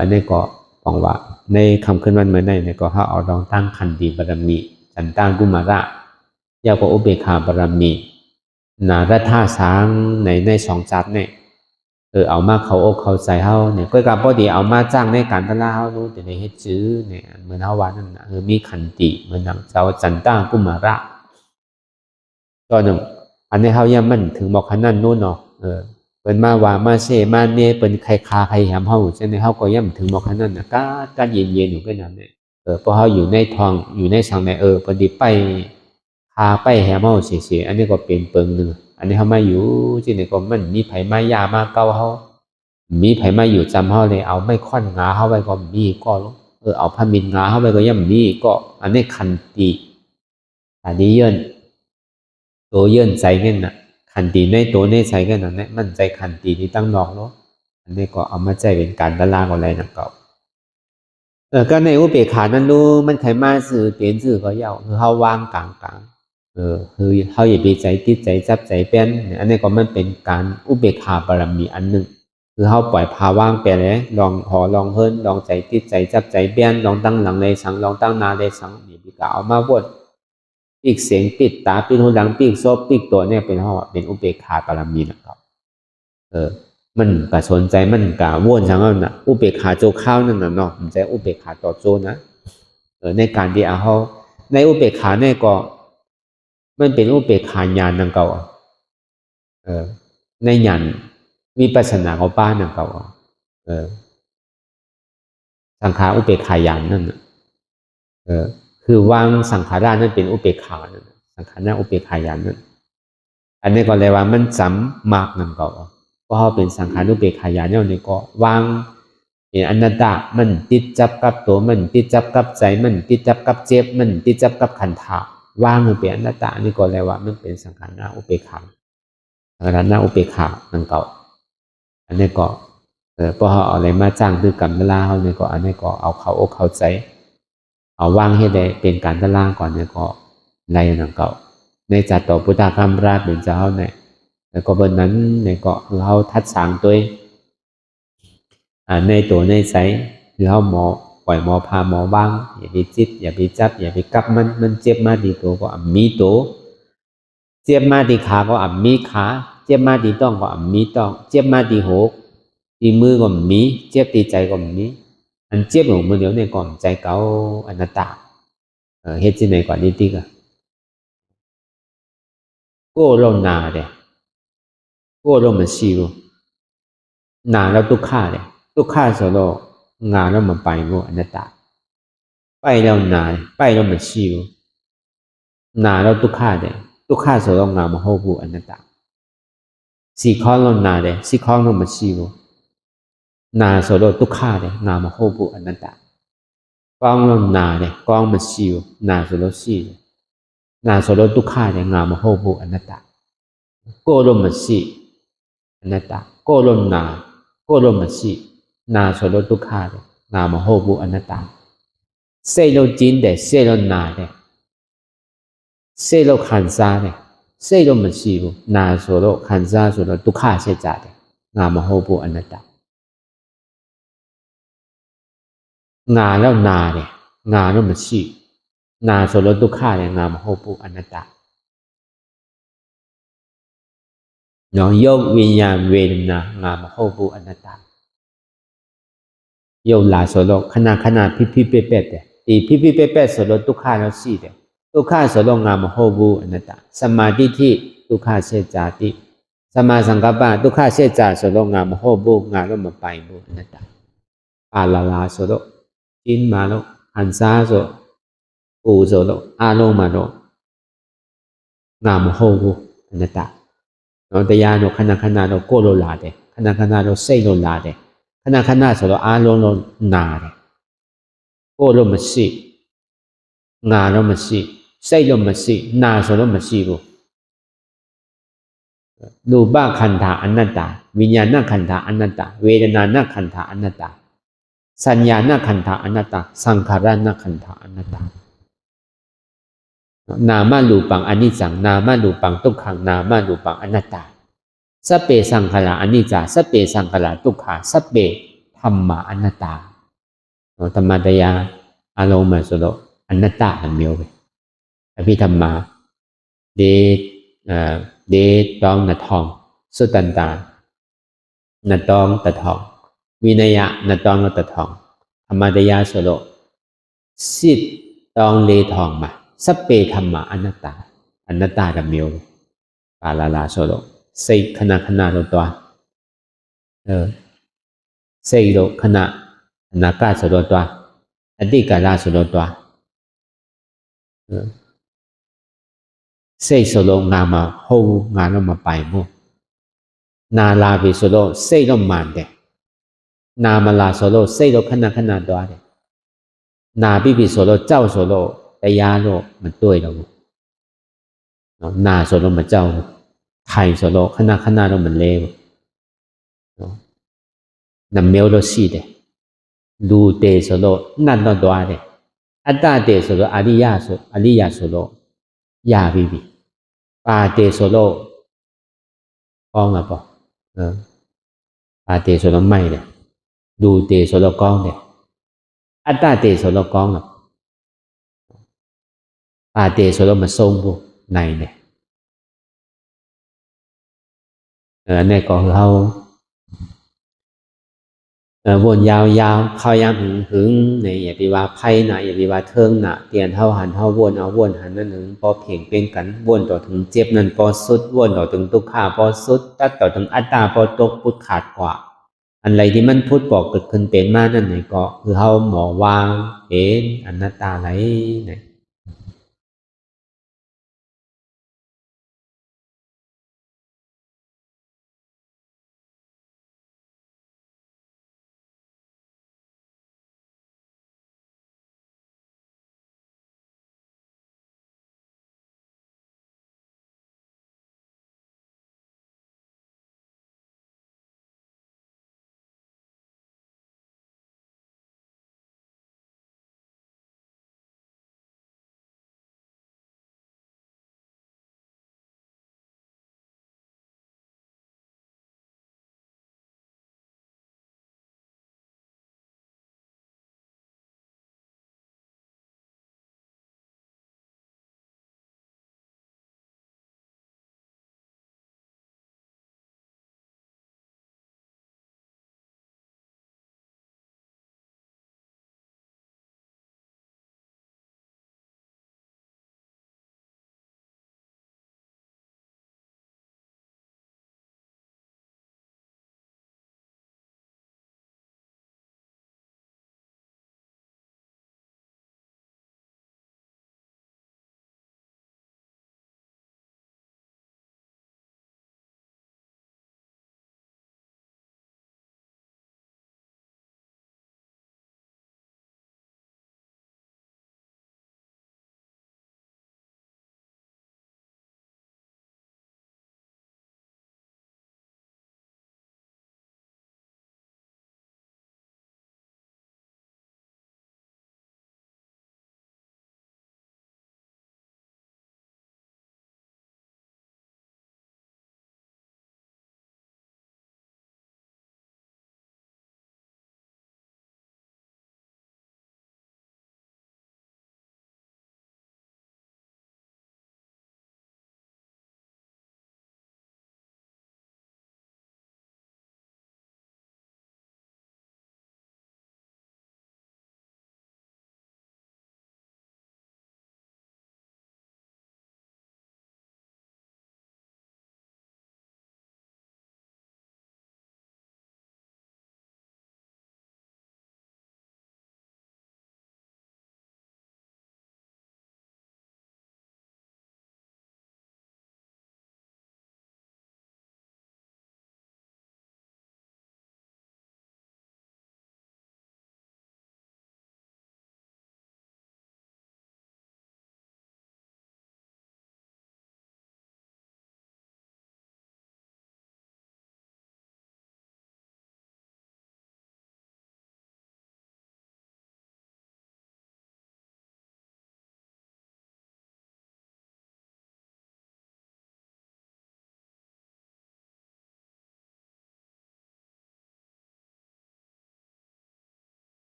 อันนี้ก็ฟังว่าในคำขึ้นวันเมื่อไหร่เนี่ยก็เขาเอาลองตั้งขันดีบารมีจันตังกุมาระยาวกว่าอุเบกขาบารมีนารัท่าช้างในสองจัดเนี่ยเอามาเขาอกเขาใจเขาเนี่ยก็กับพอดีเอามาจ้างในการตลาดเขารู้แต่ในเฮ็ดจื้อเนี่ยเหมือนเขาว่านั่นนะมีขันติเหมือนเจ้าจันตังกุมาระก็หนึ่งอันนี้เขายังมันถึงบอกขนาดนู้นเนาะเป็นมาว่ามาเชมาเนเป็นใครคาใครแหมเขาใช่ไหมเขาก็ย่ำถึงบอกขนาดนั้นก็เย็นอยู่ก็นั่นเนี่ยพอเขาอยู่ในทองอยู่ในช่างในพอดีไปคาไปแหมเขาเสียอันนี้ก็เป็นเปิงหนึ่งอันนี้เขามาอยู่ที่ไหนก็มันมีไผ่ไม้ยามาเก้าเขามีไผ่ไม้อยู่จำเขาเลยเอาไม่ค่อนงาเขาไปก็มีก็เอาผ้ามินงาเขาไปก็ย่ำมีก็อันนี้ขันติอันนี้เยินตัวเยินใจเงี้ยน่ะขันติในตัวในใจกันนั่นแหละมันใจขันติที่ตั้งนอกเนาะอันนี้ก็เอามาใจเป็นการตลาดอะไรนั่นก็ก็ในอุเบกขานั้นรู้มันใครมาสื่อเปลี่ยนสื่อก็เย่าคือเขาวางกลางคือเขาอย่าไปใจติดใจจับใจเป็นอันนี้ก็มันเป็นการอุเบกขาบารมีอันหนึ่งคือเขาปล่อยภาวางไปเลยลองหอลองเฮิร์นลองใจติดใจจับใจเป็นลองตั้งหลังในสังลองตั้งนาในสังนี่ดีกว่าเอามาบด ปีกเสียงปิดตาปิดหูหลังปีกโซปิกตัวเนี่ยเป็นห้องเป็นอุเบกขาบารมีนะครับมันก็สนใจมันก็วนจังนั้นน่ะอุเบกขาโจข้าวนั่นน่ะเนาะมันจะอุเบกขาต่อโจนะในการที่เฮาในอุเบกขาเนี่ยก็มันเป็นอุเบกขาญาณนั่นเก่าในญาณวิปัสสนาของป้านั่นเก่าสังขารอุเบกขาญาณนั่นน่ะคือวางสังขารานั่นเป็นอุเบกขานั่นสังขารนั้นอุเบกขาญาณนั่นอันนี้ก็เลยว่ามันสำมากนั่นเก่าเพราะเฮาเป็นสังขารอุเบกขาญาณเนี่ยนี่ก็วางเป็นอนัตตามันติดจับกับตัวมันติดจับกับใจมันติดจับกับเจ็บมันติดจับกับขันธะวางมันเป็นอนัตตานี่ก็เลยว่ามันเป็นสังขารอุเบกขาสังขารอุเบกขานั่นเก่าอันนี้ก็พอเฮาเอาอะไรมาจ้างคือกรรมเวลาเฮานี่ก็อันนี้ก็เอาเข้าอกเข้าใจเอาวางให้ได้เป็นการตารางก่อนเนี่ยก็ในนั่นเก่าในจัตตพุทธคัมภราชเป็นเจ้าเนี่ยแล้วก็บนนั้นเนี่ยก็เฮาทัดสางตัวในตัวในใจคือเฮาหมอปล่อยหมอพาหมอบ้างอย่าไปจิตอย่าไปจับอย่าไปกับมันเจ็บมาที่ตัวก็มีตัวเจ็บมาที่ขาก็มีขาเจ็บมาที่ต้องก็มีต้องเจ็บมาที่หัวที่มือก็มีเจ็บที่ใจก็มีอันเจ็บของมือเดียวเนี่ยก่อนใจเก่าอนัตตาเฮ็ดจังได๋ก่อนนิติกะโกเรานาเด้โกเรามันရှိဘူးนาแล้วทุกข์เด้ทุกข์ဆိုတော့ငါတော့မပိုင်ဘူးအနတ္တပိုက်แล้วนาပိုက်แล้วมันရှိဘူးนาแล้วทุกข์เด้ทุกข์ဆိုတော့ငါမဟုတ်ဘူးအနတ္တစီခေါင်းแล้วนาเด้စီခေါင်းတော့မရှိဘူးนาဆိုတော့ทุกข์เด้ငါမဟုတ်ဘူးအနတ္တကောင်းแล้วนาเด้ကောင်းမရှိဘူးนาဆိုတော့ရှိတယ်นาဆိုတော့ทุกข์เด้ငါမဟုတ်ဘူးအနတ္တကိုယ်လို့မရှိအနတ္တကိုယ်လို့นาကိုယ်လို့မရှိนาဆိုတော့ဒုက္ခတယ်ငါမဟုတ်ဘူးအနတ္တစိတ်လို့ကျင်းတယ်စိတ်လို့နာတယ်စိတ်လို့ခံစားတယ်စိတ်လို့မရှိဘူးနာဆိုတော့ခံစားဆိုတော့ဒုက္ခဖြစ်ကြတယ်ငါမဟုတ်ဘူးအနတ္တငါแล้วนาတယ်ငါလို့မရှိนาဆိုတော့ဒုက္ခတယ်ငါမဟုတ်ဘူးအနတ္တနော်ယုတ်วิญญาณเวทนาငါမဟုတ်ဘူးအနတ္တယုတ်လာဆိုတော့ခဏခဏဖိဖိပက်ပက်တယ်ဒီဖိဖိပက်ပက်ဆိုတော့ဒုက္ခတော့ရှိတယ်ဒုက္ခဆိုတော့ငါမဟုတ်ဘူးအနတ္တสมาธิที่ဒုက္ခစေจติสมาสังกัปปะဒုက္ခစေจဆိုတော့ငါမဟုတ်ဘူးငါတော့မပိုင်ဘူးအနတ္တပါလာဆိုတော့ကျင်းมาတော့ခံစားဆိုပူဆိုတော့အလုံးမှာတော့ငါမဟုတ်ဘူးအနတ္တနော်တရားတော့ခဏခဏတော့ကိုယ်လိုလာတယ်ခဏခဏတော့စိတ်လိုလာတယ်ခဏခဏဆိုတော့အားလုံးတော့နာတယ်ကိုယ်လိုမရှိငါတော့မရှိစိတ်လိုမရှိနာဆိုတော့မရှိဘူးรูปขันธาอนัตตาวิญญาณขันธาอนัตตาเวทนาขันธาอนัตตาสัญญาขันธาอนัตตาสังขารขันธาอนัตตานามรูปังอนิจจังนามรูปังทุกขังนามรูปังอนัตตาสัพเพสังขาราอนิจจาสัพเพสังขาราทุกขาสัพเพธัมมาอนัตตาธรรมะတရားအလုံးမှာဆိုတော့အနတ္တအမျိုးပဲအภิဓမ္မာဒေတောင်းနထောင်းสุตันตาနတောင်းတထောင်းဝိနယနတောင်းတထောင်းธรรมะတရားဆိုတော့စစ်တောင်းလေးထောင်းမှာสัพเพธัมมาอนัตตาအနတ္တအမျိုးပါလာဆိုတော့စိတ်ခဏခဏတော့တွားစိတ်တော့ခဏအနာကဆိုတော့တွားအတိကာလဆိုတော့တွားစိတ်ဆိုတော့ငါမဟုတ်ဘူးငါတော့မပိုင်ဘူးနာလာပြီဆိုတော့စိတ်တော့မှန်တယ်နာမလာဆိုတော့စိတ်တော့ခဏခဏတွားတယ်နာပြီဆိုတော့ကြောက်ဆိုတော့တရားတော့မတွေ့တော့ဘူးနော်နာဆိုတော့မကြောက်ဘူးထိုင်ဆိုတော့ခဏခဏတော့မလဲဘူးနော်နှမျိုးတော့ရှိတယ်လူတေဆိုတော့နှတ်တော့သွားတယ်အတ္တတေဆိုတော့အရိယဆိုတော့ရပြီပါတေဆိုတော့ကောင်းမှာပေါ့ပါတေဆိုတော့မိုက်တယ်လူတေဆိုတော့ကောင်းတယ်အတ္တတေဆိုတော့ကောင်းတယ် ปาเตโสโลมาทรงบุในเนี่ยเนี่ยก็คือเฮาวนยาวๆเข้ายามหึงๆในอย่าไปว่าไผน่ะอย่าไปว่าเทิงน่ะเตียนเฮาหันเฮาวนเอาวนหันนั่นนึงพอเพ่งเป็นกันวนต่อถึงเจ็บนั่นพอสุดวนต่อถึงทุกข์พอสุดตัดต่อถึงอัตตาพอตกพุทธขาดกว่าอันใดที่มันพุทธบอกเกิดขึ้นเป็นมานั่นนี่ก็คือเฮาหมอวางเห็นอนัตตาไหลนี่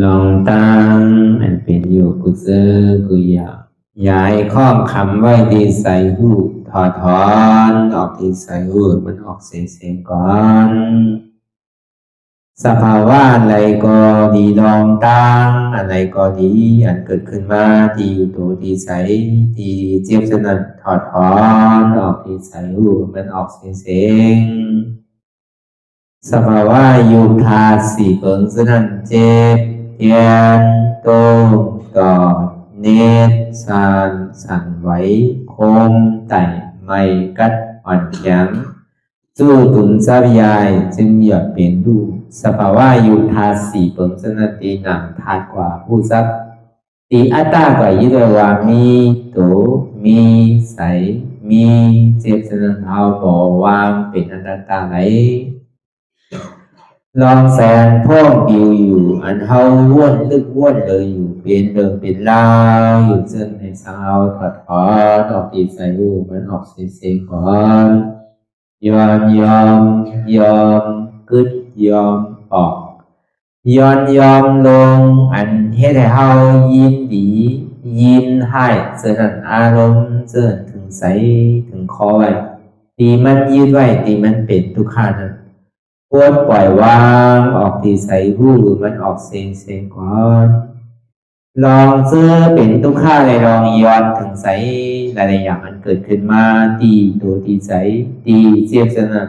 ลองตั้งอันเป็นอยู่กุเซอกุยาย้ายข้องคำไว้ที่ใส่หูถอดถอนออกที่ใส่หูมันออกเสียงก่อนสภาวะอะไรก็ดีลองตั้งอะไรก็ดีอันเกิดขึ้นมาที่อยู่ตัวที่ใส่ที่เจ็บสนั่นถอดถอนออกที่ใส่หูมันออกเสียงสภาวะยุคาสีเปิงสนั่นเจ็บเทียนโตกอดเนตสานสั่นไหวโคมไต่ไม่กัดอ่อนแข็งสู้ตุนทรัพยายจึงอยากเป็นดูสภาวะยุทาสีเปิงสนันตีหนังทาดกว่าผู้ทรัพย์ตีอัตตากว่ายึดว่ามีโตมีใสมีเจ็บสนันเอาบ่วางเป็นอนัตตาไหลลองแสนพ่องปิวอยู่อันเฮาว่นลึกว่นเลยอยู่เป็นเดิมเป็นลาวอยู่ซึ่งในสาวถอดถอนออกตีใส่หูมันออกเสียงก่อนยอมกึดยอมออกยอมลงอันเฮ็ดให้เฮายินดียินให้เสื่อมอารมณ์เสื่อมถึงใสถึงคอไว้ตีมันยืดไว้ตีมันเป็นทุกขานั้นควรปล่อยวางออกที่ใส่หูมันออกเสียงก่อนลองเสื้อเป็นทุกข้าเลยลองย้อนถึงใสหลายๆอย่างมันเกิดขึ้นมาตีตัวตีใสตีเจียบสนั่น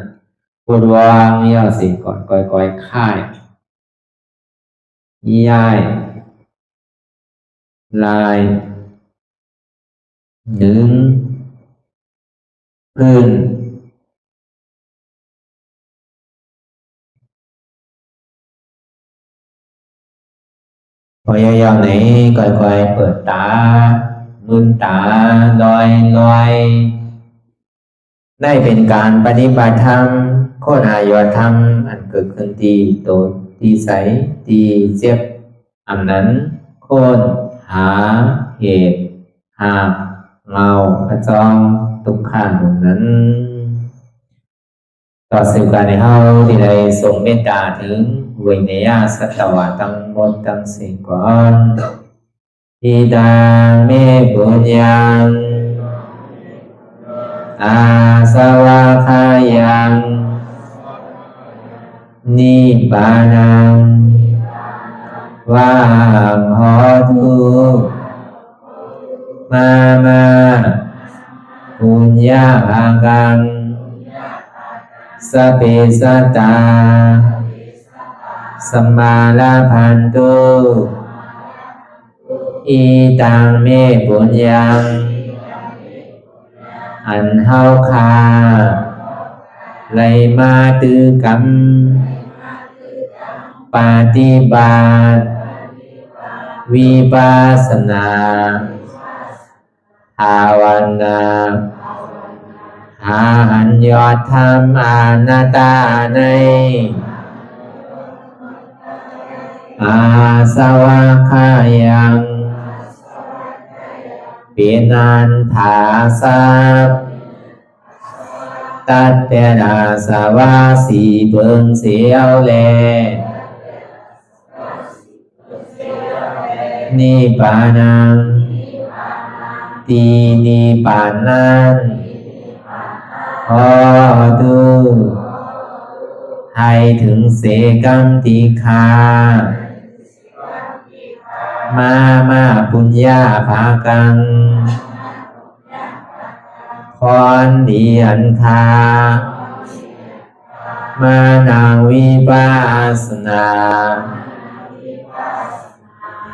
ควรวางย่อเสียงก่อนก่อยค่ายย้ายลายหนึ่งพื้นพยายามไหนก่อยเปิดตามืนตาลอยได้เป็นการปฏิบัติธรรมโคตรอายธรรมอันเกิดขึ้นที่โตที่ใสที่เจ็บอันนั้นโคนหาเหตุหาเงาพระจองทุกขันนั้นต่อสื่อการในเฮาที่ได้ส่งเมตตาถึงวิเนยสัตวะทั้งหมดทั้งสิ้นก่อนอิดาเมปุญญังอาสวะคายังนิบานังวาหอตุมาปุญญาภากังสเปสัตตาสัมมาลาภันตุอีตังเมปุญญังอันเฮาคาไลมาตือกรรมปฏิบัติวิปัสสนาภาวนาหาอันยอดธรรมอนัตตาในอาสวะคายังเป็นอันถาสัพตัดเตนาสวะสีเปิงเสียวแลนิพพานังตีนิพพานันขอดูให้ถึงเสกัมติคามาปุญญาภากังพรดีอันคามานาวิปัสสนา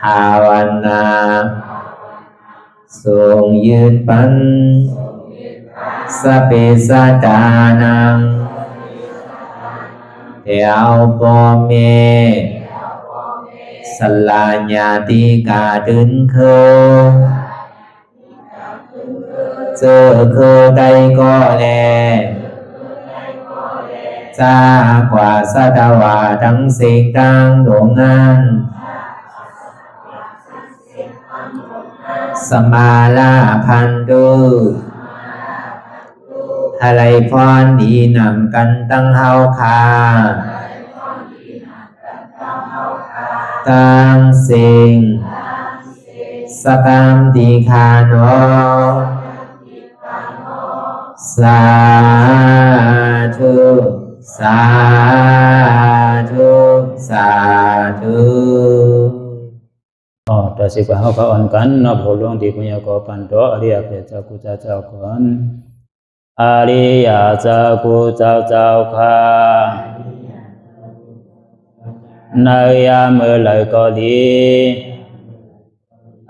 ภาวนาทรงยืนปันสเปสัตตานังเอวปอเมสลาญาติกาดึงเคเจอเคได้ก็แลจากว่าสัตวาทั้งสิ่งทั้งดวงนั้นสมาลาพันตุอะไรพรดีนำกันตั้งเฮาคา ตังสิงสกัมติคาโนสาธุสาธุสาธุ ต่อสิกว่าเขาอ่อนกันนับหัวหลวงที่ปุญญาโกปันโตอริยเปเจ้ากูเจ้าก่อนอริยเจ้ากูเจ้าข้าในยามเมื่อไหร่ก็ดี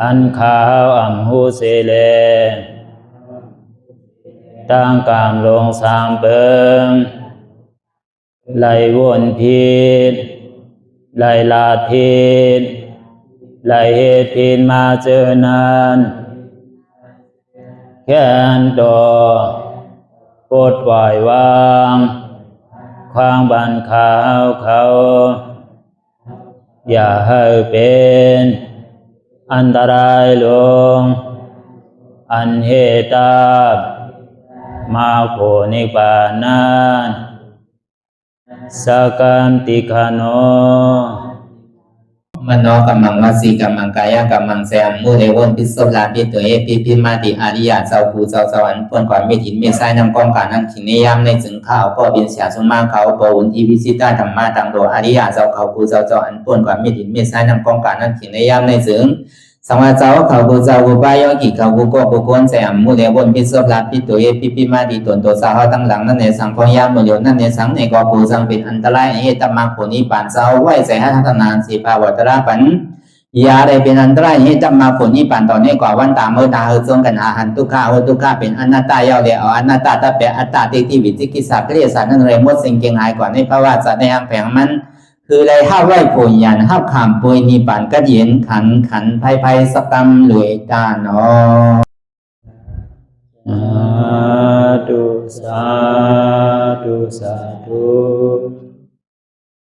อันข้าวอ่ำหูเสเลตั้งกามลงสามเปิงไหลวนพิษไหลลาดพิษไหลเหตุพิษมาเจอนานแค้นดอปดปล่อยวางความบันขาวเขาอย่าให้เป็นอันตรายลงอันเหตุตามาโผนิปานันสกัมติคาโนมโนกัมมังวสีกัมมังกายกัมมังแสมมุเรวนพิศลาปิตัวเอพิมาติอาริยะเจ้าภูเจ้าสวรรค์พ้นความเมตินเมสายนำกองการนั้นขินนิยามในจึงข้าวก็เป็นเสียสมาเขาปวุนทีวิสิตาธรรมะตังโดอาริยะเจ้าเขาภูเจ้าสวรรค์พ้นความเมตินเมสายนำกองการนั้นขินนิยามในจึงสังวาเจ้าเขาภูเจ้าภูบายกิเขาภูก็ภูคนแสมมุเรวนพิศลาปิตัวเอพิมาติตนตัวสาวตั้งหลังนั่นในสังพยามโยนั่นในสังในกอภูสังเป็นอันตรายเหตุมรรคผลนิพพานเจ้าไหวใส่ให้ทัศนานสีภาวตระปันยาได้เป็นอันตรายให้จำมาผลนิพพานตอนนี้กว่าวันตามเมื่อตาเฮอจงกันหาหันทุกข้าทุกข้าเป็นอนัตตาเยาวเดียวอนัตตาตาเปอัตตาติที่วิจิกิจสักเรียสารนั่นเลยมดสิ่งเก่งหายกว่าในภาวะสัตว์ในอังแผงมันคือเลยห้าไหวผลยันห้าขามปุยนิพพานก็เย็นขันภัยสกรรมรวยตาเนาะสาธุสาธุ